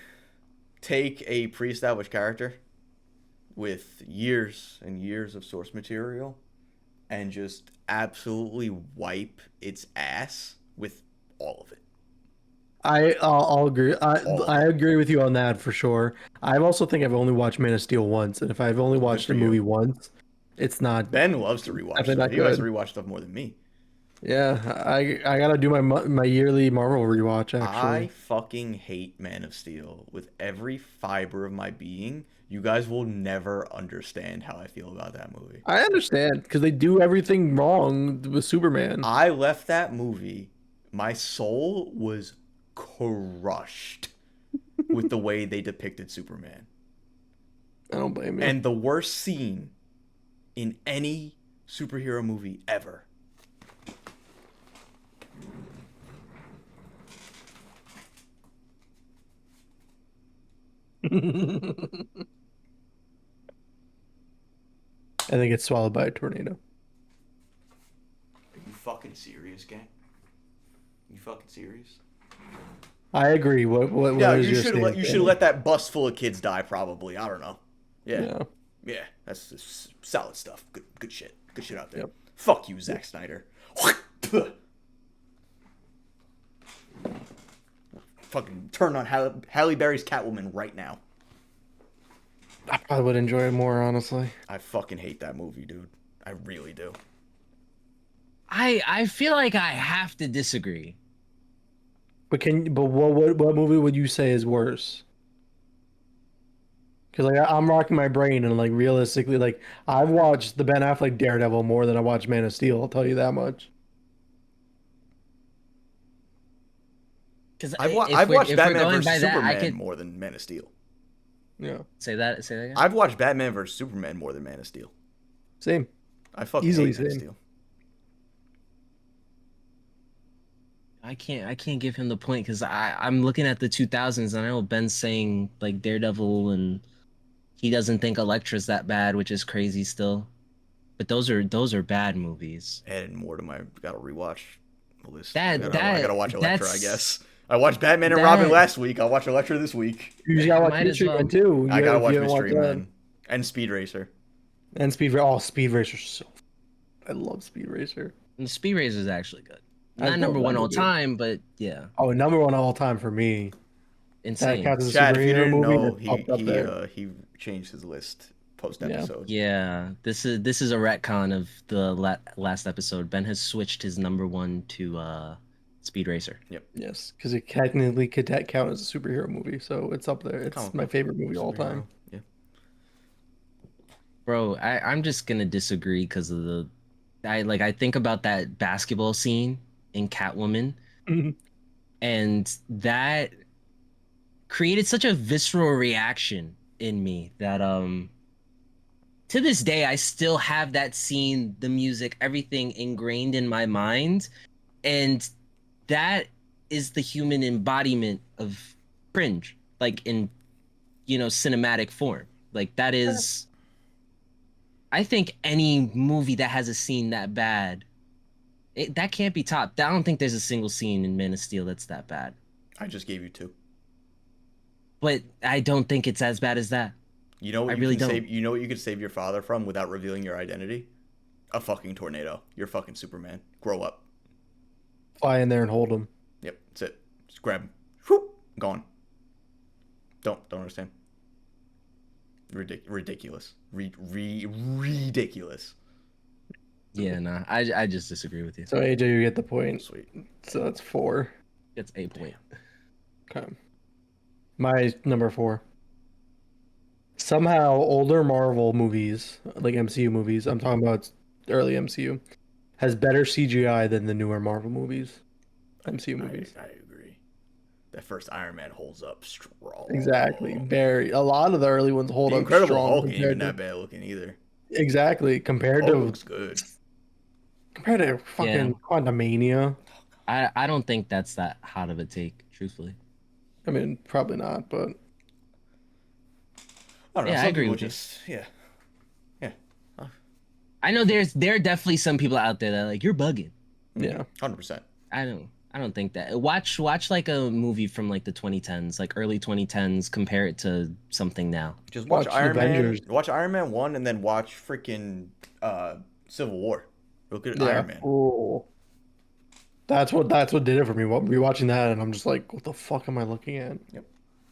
take a pre-established character with years and years of source material and just absolutely wipe its ass with all of it. I'll agree. All of I it. agree with you on that for sure. I also think I've only watched Man of Steel once, and if I've only watched for a you. movie once, it's not. Ben loves to rewatch Definitely stuff. not He likes to good. rewatch stuff more than me. Yeah, I gotta do my yearly Marvel rewatch I actually. fucking hate Man of Steel with every fiber of my being. You guys will never understand how I feel about that movie. I understand because they do everything wrong with Superman. I left that movie. My soul was crushed with the way they depicted Superman. I don't blame you. And the worst scene in any superhero movie ever. I think it's swallowed by a tornado. Are you fucking serious, gang? You fucking serious? I agree. What No, is you your should let stance? let that bus full of kids die. Probably. I don't know. Yeah, Yeah. yeah. That's just solid stuff. Good shit. Good shit out there. Yep. Fuck you, Zack Snyder. Fucking turn on Halle Berry's Catwoman right now. I probably would enjoy it more, honestly. I fucking hate that movie, dude. I really do. I feel like I have to disagree. But what movie would you say is worse? Because like I'm rocking my brain and like realistically, like I've watched the Ben Affleck Daredevil more than I watched Man of Steel. I'll tell you that much. Because I've watched Batman vs Superman more than Man of Steel. Yeah, say that again. I've watched Batman vs Superman more than Man of Steel. same. I fucking Easily hate Man of same. Steel. I can't give him the point because I'm looking at the 2000s and I know Ben's saying like Daredevil and he doesn't think Elektra's that bad, which is crazy still. But those are bad movies. Adding more to my gotta rewatch list. That- I gotta watch Elektra, I that's- guess. I watched Batman and Robin last week. I'll watch Elektra this week. You just gotta watch Might as Mystery well. Man too. I gotta if watch you haven't watched Mystery that. Man and Speed Racer. And Speed Racer. So, I love Speed Racer. And Speed Racer is actually good. I Not love number that one all movie. time, but yeah, Oh, number one all time for me. That insane. counts as a Chad, if you superhero didn't movie. know, That's popped up there. he changed his list post episode. Yeah, this is a retcon of the last episode. Ben has switched his number one to Speed Racer. Yes, because it technically could count as a superhero movie, so it's up there. It's Comic my book favorite movie all time. Superhero. Yeah. Bro, I'm just gonna disagree because of I think about that basketball scene in Catwoman, Mhm. and that created such a visceral reaction in me that to this day I still have that scene, the music, everything ingrained in my mind, and that is the human embodiment of cringe, like in cinematic form. Like that is. I think any movie that has a scene that bad, that can't be topped. I don't think there's a single scene in Man of Steel that's that bad. I just gave you two. But I don't think it's as bad as that. You know what I you really can don't. save? You know what you could save your father from without revealing your identity? A fucking tornado. You're fucking Superman. Grow up. Fly in there and hold them. Yep, that's it. Just grab him. Whoop, gone. Don't understand. Ridiculous. Ridiculous. Yeah, nah. I just disagree with you. So AJ, you get the point. Sweet. So that's 4. It's a point. Okay. My number 4. Somehow older Marvel movies, like MCU movies, I'm talking about early MCU, has better CGI than the newer Marvel movies. MCU movies. I agree. That first Iron Man holds up strong. Exactly. A lot of the early ones hold The up Incredible strong Hulk ain't even compared that to, bad looking either. exactly compared Hulk to looks good. fucking Quantumania. I don't think that's that hot of a take, truthfully. I mean, probably not, but I don't know. Yeah, I Some agree people with you. just I know there are definitely some people out there that are like you're bugging. Yeah. 100%. I don't think that. Watch like a movie from like the 2010s, like early 2010s, compare it to something now. Just Watch Avengers. Watch Iron Man 1 and then watch freaking Civil War. Look at Yeah. Iron Man. Oh. That's what did it for me. Rewatching that, and I'm just like, what the fuck am I looking at? Yep.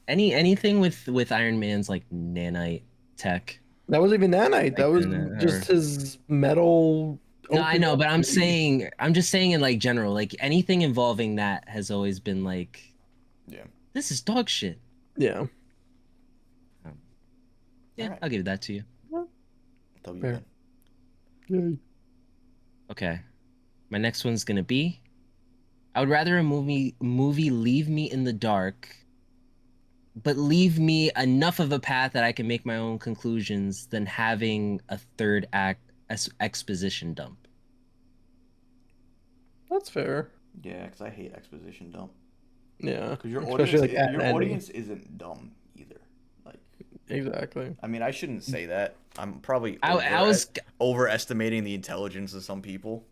Anything with Iron Man's like nanite tech. That wasn't even nanite. That was Or- just his metal. No, I know, but I'm saying. just saying in like general, like anything involving that has always been like, Yeah. this is dog shit. Yeah. Yeah, Alright. I'll give that to you. W Fair. Ben. Yay. Okay, my next one's gonna be, I would rather a movie leave me in the dark, but leave me enough of a path that I can make my own conclusions than having a third act exposition dump. That's fair. Yeah, because I hate exposition dump. Yeah. Because your Especially audience, like at your an ending. audience isn't dumb either. Like, Exactly. I mean, I shouldn't say that. I'm probably I was overestimating the intelligence of some people.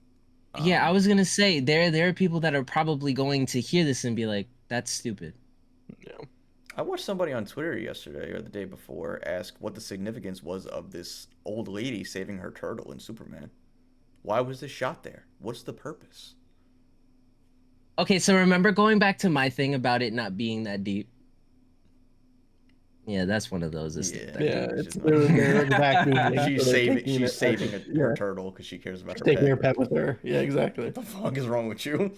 Yeah, I Um, was gonna say there are people that are probably going to hear this and be like, "That's stupid." Yeah. I watched somebody on Twitter yesterday or the day before ask what the significance was of this old lady saving her turtle in Superman. Why was this shot there? What's the purpose? Okay, so remember going back to my thing about it not being that deep. Yeah, that's one of those. Yeah. Yeah. It's It's just not- literally they're vacuuming. She's so they're saving taking she's it- saving her yeah. turtle because she cares about She's her taking her pet. pet with her. Yeah, exactly. What the fuck is wrong with you?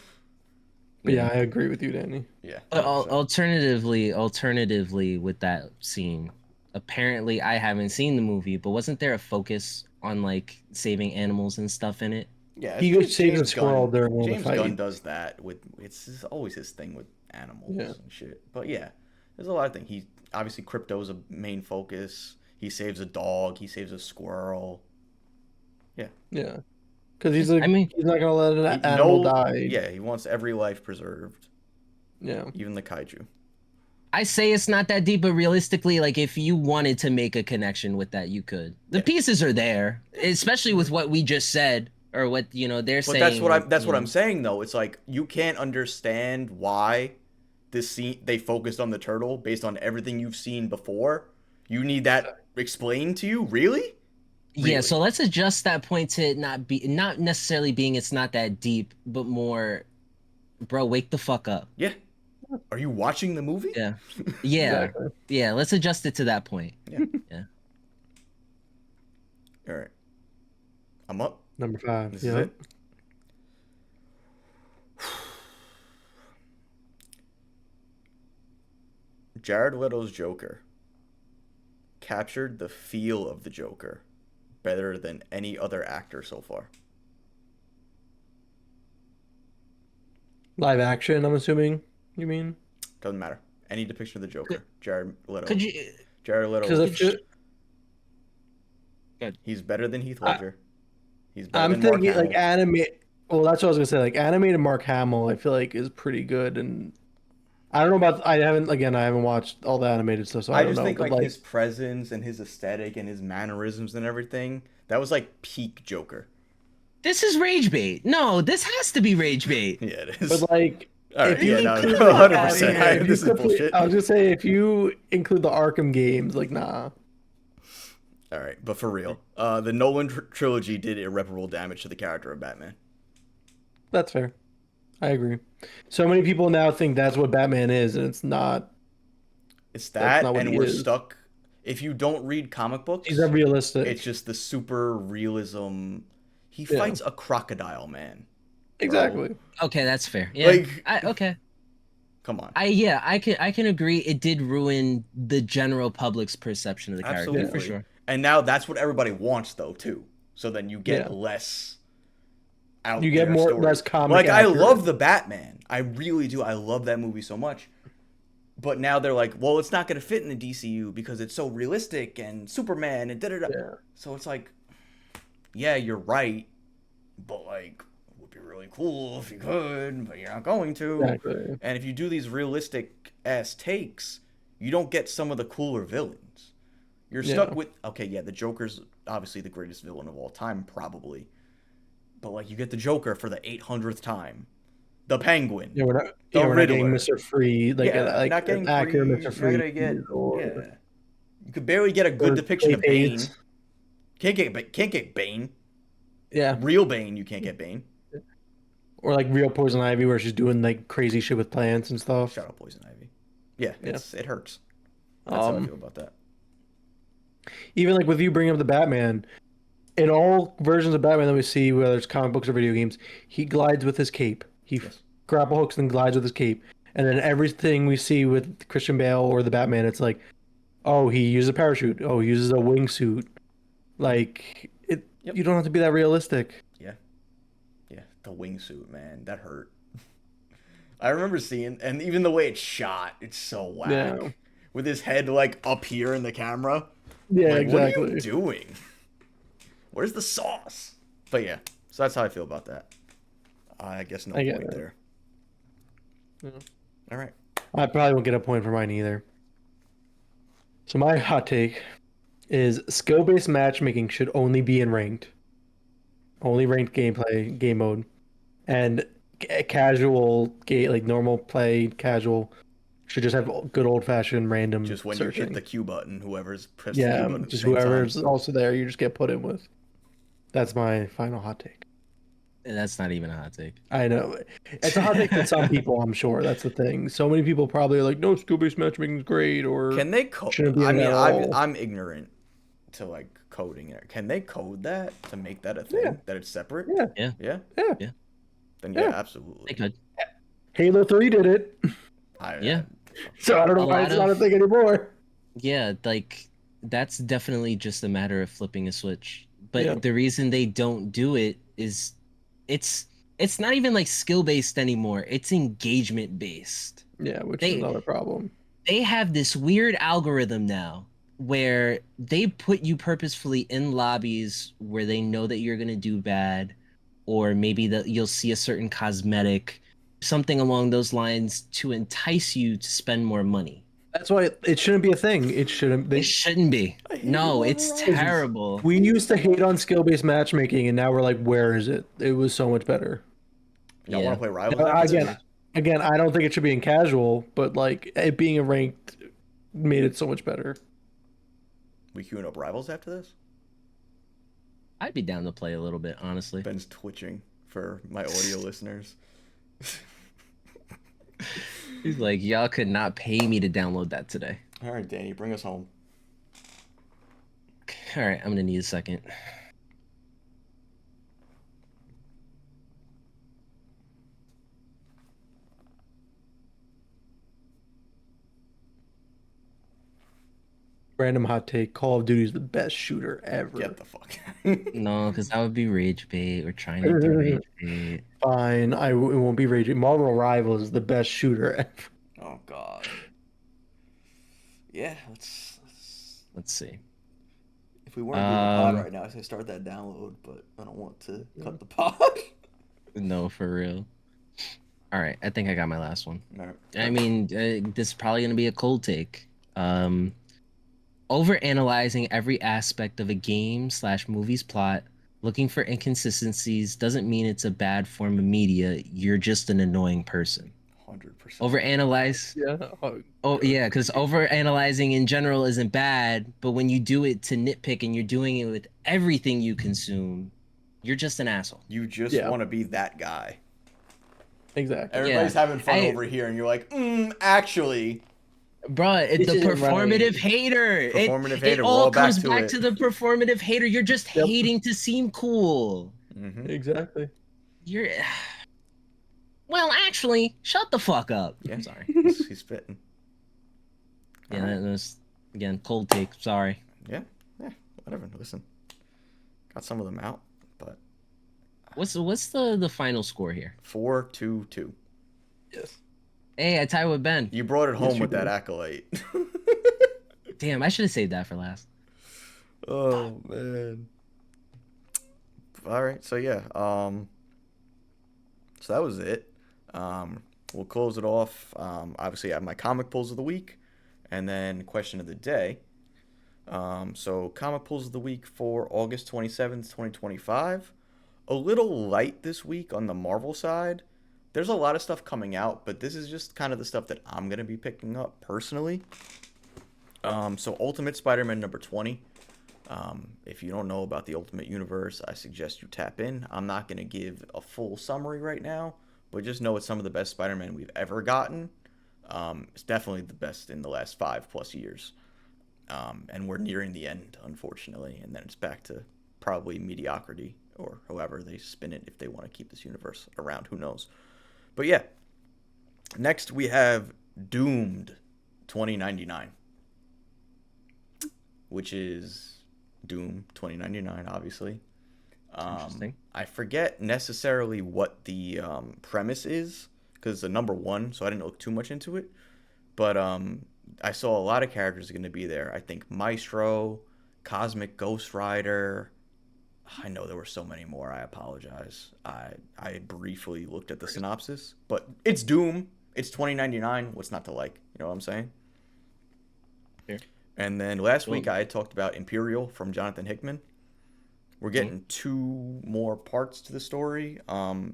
But yeah, I agree with you, Danny. Yeah. But 100%. alternatively, with that scene, apparently I haven't seen the movie, but wasn't there a focus on like saving animals and stuff in it? Yeah, He it's goes just saves a James squirrel Gunn. during one of the James Gunn fights. does that with always his thing with animals Yeah. and shit. But yeah, there's a lot of things. He obviously crypto's a main focus. He saves a dog. He saves a squirrel. Yeah. Because he's like, I mean, he's not gonna let an He- animal no- die. Yeah, he wants every life preserved, Yeah. even the kaiju. I say it's not that deep, but realistically, like if you wanted to make a connection with that, you could. The Yeah. pieces are there, especially with what we just said or what they're But saying. that's what you I'm know. saying though. It's like you can't understand why this scene they focused on the turtle based on everything you've seen before. You need that explained to you, really? Yeah, Really? so let's adjust that point to it not necessarily being it's not that deep, but more, bro, wake the fuck up. Yeah. Are you watching the movie? Yeah. Yeah. Exactly. Yeah, let's adjust it to that point. All right. I'm up. Number 5. This yeah. is it. Jared Leto's Joker captured the feel of the Joker better than any other actor so far. Live action, I'm assuming. You mean? Doesn't matter. Any depiction of the Joker. Jared Leto. Could you Jared Because Leto. Good. He's better than Heath Ledger. He's better I'm than Mark thinking like Hamill. animate. Well, that's what I was gonna say. Like animated Mark Hamill, I feel like is pretty good, and I don't know about. I haven't watched all the animated stuff, so I I don't just know. think but like his presence and his aesthetic and his mannerisms and everything, that was like peak Joker. This is rage bait. No, this has to be rage bait. Yeah, it is. but like All right, if you yeah, no, include 100%. if you This is complete- bullshit. I was gonna say if you include the Arkham games, like nah. All right, but for real, the Nolan trilogy did irreparable damage to the character of Batman. That's fair. I agree. So many people now think that's what Batman is, and it's not. It's That's that, not what and he we're is. stuck. If you don't read comic books, He's unrealistic. it's just the super realism. He Yeah. fights a crocodile, man. Exactly. Okay, that's fair. Yeah. Like- Okay. Come on. I can agree it did ruin the general public's perception of the character Absolutely. for sure. And now that's what everybody wants, though, too. So then you get Yeah. less out You get there more story. less comic. Like, I accurate. love the Batman. I really do. I love that movie so much. But now they're like, well, it's not going to fit in the DCU because it's so realistic and Superman and da-da-da. Yeah. So it's like, yeah, you're right. But, like, it would be really cool if you could, but you're not going to. Exactly. And if you do these realistic-ass takes, you don't get some of the cooler villains. You're stuck with, okay, yeah, the Joker's obviously the greatest villain of all time, probably. But, like, you get the Joker for the 800th time. The Penguin. Yeah, The we're not getting Riddler. Mr. Free, like, Yeah, you're like not getting an accurate free. Mr. You're not Freeze gonna get, or yeah. You could barely get a good depiction of Bane. Clayface. Can't get Bane. Yeah. Real Bane, you can't get Bane. Or like real Poison Ivy, where she's doing like crazy shit with plants and stuff. Shout out Poison Ivy. Yeah, it hurts. That's how I feel about that. Even like with you bringing up the Batman, in all versions of Batman that we see, whether it's comic books or video games, he glides with his cape. He grapple hooks and glides with his cape. And then everything we see with Christian Bale or the Batman, it's like, oh, he uses a parachute. Oh, he uses a wingsuit. Like it, you don't have to be that realistic. Yeah, the wingsuit, man, that hurt. I remember seeing, and even the way it's shot, it's so whack. Yeah. With his head like up here in the camera. Yeah, like, exactly. What are you doing? Where's the sauce? But yeah, so that's how I feel about that. I guess no point there. Yeah. All right. I probably won't get a point for mine either. So my hot take is skill-based matchmaking should only be in ranked. Only ranked gameplay, game mode. And casual, like normal play, casual, should just have good old-fashioned random just when searching. You hit the Q button, whoever's pressed the Q button at just the same whoever's time. also there, you just get put in with. That's my final hot take. And that's not even a hot take. I know. It's a hot take to some people, I'm sure. That's the thing. So many people probably are like, no, skill-based matchmaking is great, or can they code? I mean, I'm ignorant to like coding it. Can they code that to make that a thing? That it's separate? Yeah. Then yeah, absolutely. They could. Halo 3 did it. So I don't know why it's not a thing anymore. Yeah, like that's definitely just a matter of flipping a switch. But the reason they don't do it is it's not even like skill based anymore. It's engagement based. Yeah, which is another problem. They have this weird algorithm now where they put you purposefully in lobbies where they know that you're gonna do bad, or maybe that you'll see a certain cosmetic, something along those lines to entice you to spend more money. That's why it shouldn't be a thing. It shouldn't be. It shouldn't be. No, it's terrible. We used to hate on skill-based matchmaking, and now we're like, where is it? It was so much better. Y'all want to play Rivals? Again, I don't think it should be in casual, but like it being a ranked made it so much better. We queuing up Rivals after this? I'd be down to play a little bit, honestly. Ben's twitching for my audio listeners. He's like, y'all could not pay me to download that today. All right, Danny, bring us home. All right, I'm going to need a second. Random hot take: Call of Duty is the best shooter ever. Get the fuck. No, because that would be rage bait. We're trying to do rage bait. Fine, it won't be rage bait. Marvel Rivals is the best shooter ever. Oh God. Yeah, let's see. If we weren't doing the pod right now, I'd say start that download, but I don't want to cut the pod. No, for real. All right, I think I got my last one. All right. I mean, this is probably gonna be a cold take. Overanalyzing every aspect of a game/movie's plot, looking for inconsistencies doesn't mean it's a bad form of media. You're just an annoying person. 100%. Overanalyze. Yeah. Because overanalyzing in general isn't bad, but when you do it to nitpick and you're doing it with everything you consume, you're just an asshole. You just want to be that guy. Exactly. Everybody's having fun over here, and you're like, actually. Bro, it's the performative hater. Performative hater. It all comes back to the performative hater. You're just hating to seem cool. Mm-hmm. Exactly. Well, actually, shut the fuck up. Yeah, I'm sorry. He's spitting. Yeah, that was, again, cold take. Sorry. Yeah, whatever. Listen, got some of them out, but what's the final score here? 4-2-2. Yes. Hey, I tied with Ben. You brought it home with that accolade. Damn, I should have saved that for last. Oh man. All right, so yeah, so that was it. We'll close it off. Obviously, I have my comic pulls of the week, and then question of the day. So comic pulls of the week for August 27th, 2025. A little light this week on the Marvel side. There's a lot of stuff coming out, but this is just kind of the stuff that I'm going to be picking up personally. So Ultimate Spider-Man number 20. If you don't know about the Ultimate Universe, I suggest you tap in. I'm not going to give a full summary right now, but just know it's some of the best Spider-Man we've ever gotten. It's definitely the best in the last 5+ years. And we're nearing the end, unfortunately, and then it's back to probably mediocrity, or however they spin it if they want to keep this universe around, who knows. But yeah, next we have Doomed 2099, which is Doom 2099, obviously. Interesting. I forget necessarily what the premise is, because it's a number one, so I didn't look too much into it. But I saw a lot of characters going to be there. I think Maestro, Cosmic Ghost Rider. I know there were so many more. I apologize. I briefly looked at the synopsis, but it's Doom. It's 2099. What's not to like? You know what I'm saying? Here. And then last week I had talked about Imperial from Jonathan Hickman. We're getting two more parts to the story.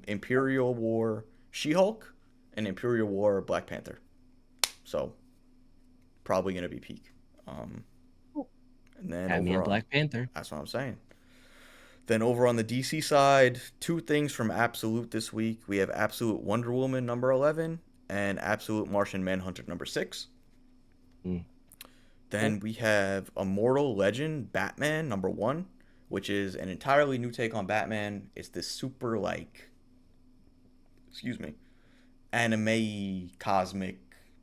Imperial War She-Hulk and Imperial War Black Panther. So probably gonna be peak. And then Had me in overall, Black Panther. that's what I'm saying. Then over on the DC side, two things from Absolute this week. We have Absolute Wonder Woman number 11 and Absolute Martian Manhunter number 6. Then we have Immortal Legend Batman number 1, which is an entirely new take on Batman. It's this super anime cosmic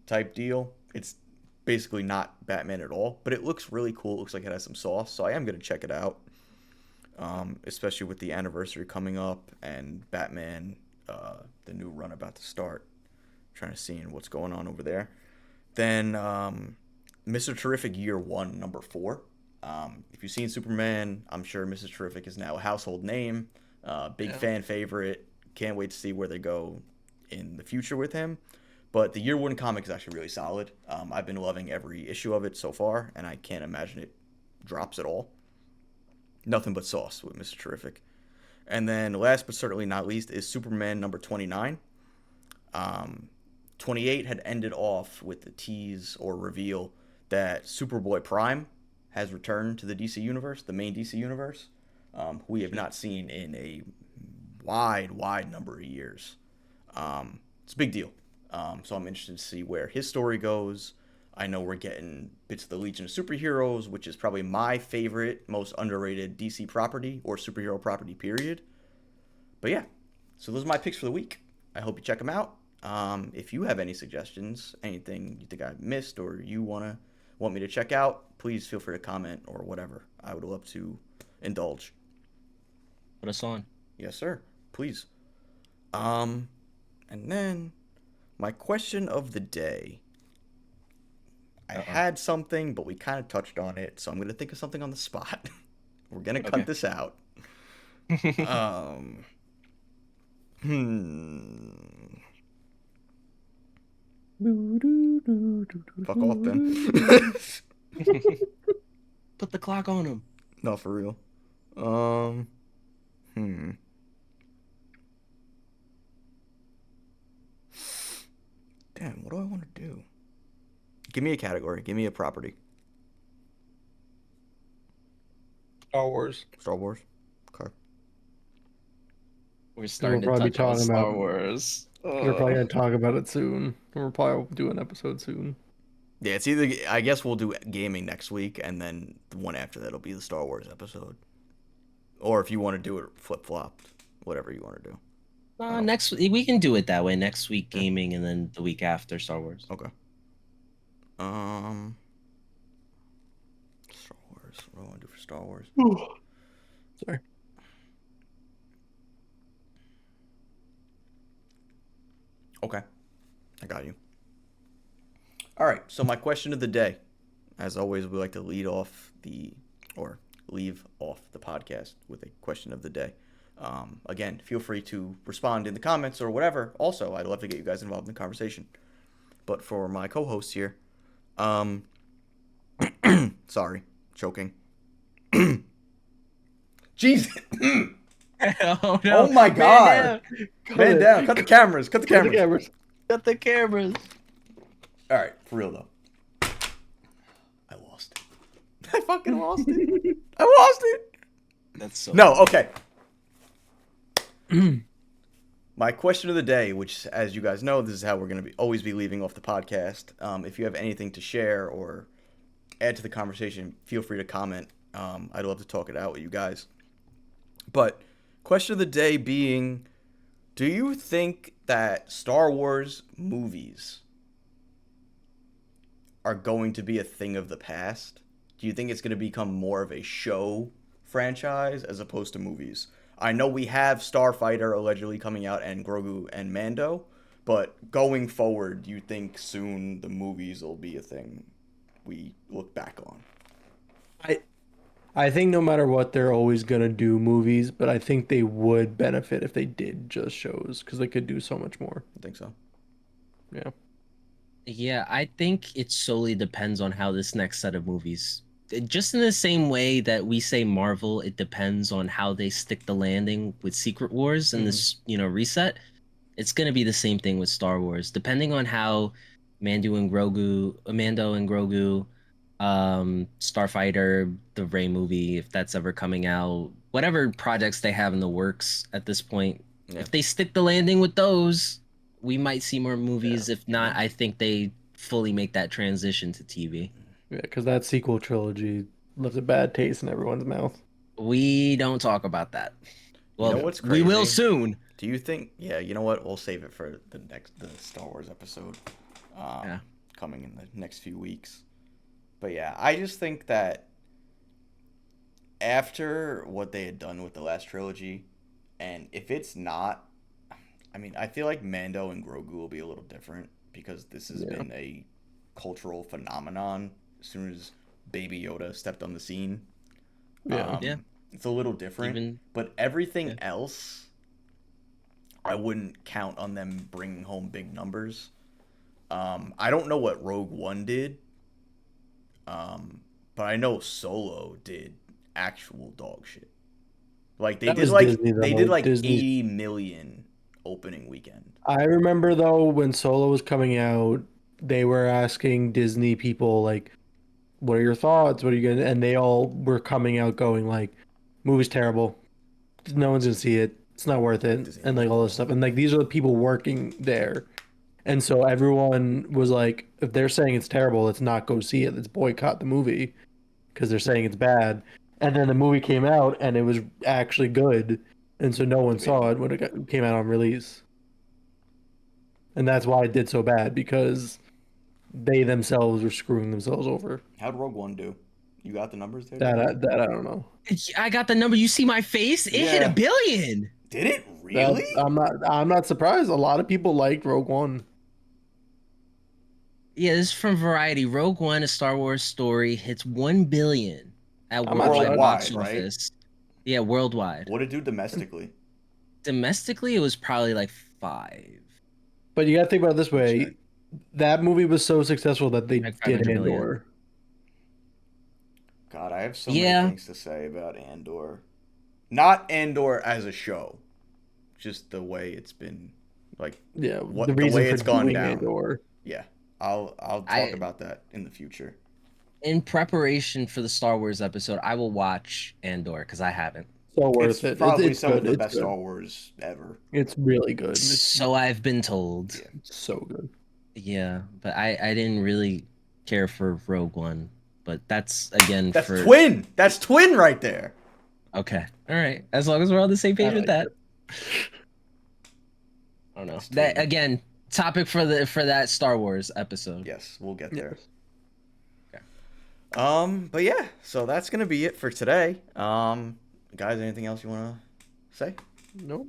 type deal. It's basically not Batman at all, but it looks really cool. It looks like it has some sauce, so I am going to check it out. Especially with the anniversary coming up and Batman, the new run about to start. Trying to see what's going on over there. Then Mr. Terrific Year 1, number 4. If you've seen Superman, I'm sure Mr. Terrific is now a household name. Big fan favorite. Can't wait to see where they go in the future with him. But the Year 1 comic is actually really solid. I've been loving every issue of it so far, and I can't imagine it drops at all. Nothing but sauce with Mr. Terrific. And then last but certainly not least is Superman number 29. 28 had ended off with the tease or reveal that Superboy Prime has returned to the DC universe, the main DC universe. We have not seen in a wide number of years. It's a big deal. So I'm interested to see where his story goes. I know we're getting bits of the Legion of Superheroes, which is probably my favorite, most underrated DC property or superhero property, period. But yeah, so those are my picks for the week. I hope you check them out. If you have any suggestions, anything you think I missed or you want me to check out, please feel free to comment or whatever. I would love to indulge. Put us on. Yes, sir. Please. And then my question of the day. I had something, but we kind of touched on it, so I'm going to think of something on the spot. We're going to cut this out. Fuck off, then. Put the clock on him. No, for real. Damn, what do I want to do? Give me a category. Give me a property. Star Wars. Star Wars. Okay. We're starting to probably touch on talking Star about- Wars. We're probably gonna talk about it soon. We'll probably do an episode soon. Yeah, it's either, I guess we'll do gaming next week, and then the one after that will be the Star Wars episode. Or if you want to do it flip-flopped, whatever you want to do. Next we can do it that way. Next week gaming, and then the week after Star Wars. Okay. Star Wars. What do I want to do for Star Wars? Sorry. Okay. I got you. All right. So my question of the day, as always, we like to leave off the podcast with a question of the day. Again, feel free to respond in the comments or whatever. Also, I'd love to get you guys involved in the conversation. But for my co-hosts here, sorry, choking. Jesus. Oh no! Oh my God. Cut Man it. down. Cut the cameras. Cut the Cut the cameras. cameras. Cut the cameras. All right, for real though. I lost it. I fucking lost it. I lost it. That's so. No, okay. My question of the day, which, as you guys know, this is how we're going to always be leaving off the podcast. If you have anything to share or add to the conversation, feel free to comment. I'd love to talk it out with you guys. But question of the day being, do you think that Star Wars movies are going to be a thing of the past? Do you think it's going to become more of a show franchise as opposed to movies? I know we have Starfighter allegedly coming out and Grogu and Mando, but going forward, do you think soon the movies will be a thing we look back on? I think no matter what, they're always gonna do movies, but I think they would benefit if they did just shows because they could do so much more. I think so. Yeah. Yeah, I think it solely depends on how this next set of movies. Just in the same way that we say Marvel, it depends on how they stick the landing with Secret Wars and this, reset. It's gonna be the same thing with Star Wars, depending on how Mando and Grogu, Starfighter, the Rey movie, if that's ever coming out, whatever projects they have in the works at this point. Yeah. If they stick the landing with those, we might see more movies. Yeah. If not, I think they fully make that transition to TV. Yeah, because that sequel trilogy left a bad taste in everyone's mouth. We don't talk about that. Well, You know what's we will crazy? soon. Do you think? Yeah, you know what? We'll save it for the Star Wars episode, coming in the next few weeks. But yeah, I just think that after what they had done with the last trilogy, and if it's not, I mean, I feel like Mando and Grogu will be a little different because this has been a cultural phenomenon. As soon as Baby Yoda stepped on the scene, Yeah. it's a little different. But everything else, I wouldn't count on them bringing home big numbers. I don't know what Rogue One did, but I know Solo did actual dog shit. Like they That did was like Disney, they though. did like Disney's- 80 million opening weekend. I remember though when Solo was coming out, they were asking Disney people like, "What are your thoughts? What are you gonna?" And they all were coming out going like, "Movie's terrible. No one's gonna see it. It's not worth it," Disney and like all this stuff. And like these are the people working there, and so everyone was like, "If they're saying it's terrible, let's not go see it. Let's boycott the movie because they're saying it's bad." And then the movie came out and it was actually good, and so no one saw it when came out on release. And that's why it did so bad because they themselves were screwing themselves over. How'd Rogue One do? You got the numbers there? That I don't know. I got the number. You see my face? It hit Yeah. $1 billion. Did it really? I'm not surprised. A lot of people liked Rogue One. Yeah, this is from Variety. Rogue One, a Star Wars story, hits $1 billion at I'm not worldwide sure. box Worldwide, right? office. Yeah, worldwide. What did it do domestically? Domestically, it was probably like 5. But you got to think about it this way. Check. That movie was so successful that they Like did 500 million. Andor. God, I have so Yeah. many things to say about Andor. Not Andor as a show, just the way it's been, like, Yeah, what the the reason way for it's gone doing down. Andor. Yeah, I'll talk about that in the future. In preparation for the Star Wars episode, I will watch Andor because I haven't. So worth It's it. probably It's some good. of the It's best good. Star Wars ever. It's really good. It's So I've been told. Yeah. so good. Yeah, but I didn't really care for Rogue One. But that's again That's for twin. That's twin right there. Okay. All right. As long as we're on the same page I with like that. I don't know. It's That twin. again, topic for that Star Wars episode. Yes, we'll get there. Yes. But yeah, so that's gonna be it for today. Guys, anything else you wanna say? Nope.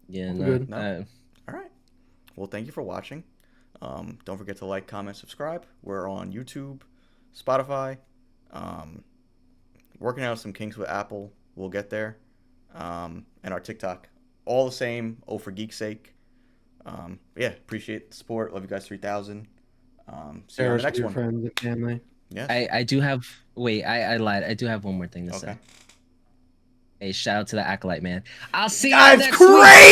Yeah, Good. No. All right. Well, thank you for watching. Don't forget to like, comment, subscribe. We're on YouTube, Spotify. Working out some kinks with Apple. We'll get there. And our TikTok. All the same. Oh, for geek's sake. Yeah, appreciate the support. Love you guys 3000. See you on the next one. Friends and family. Yes. I do have. Wait, I lied. I do have one more thing to Okay. say. Hey, shout out to the Acolyte, man. I'll see you That's next week. crazy.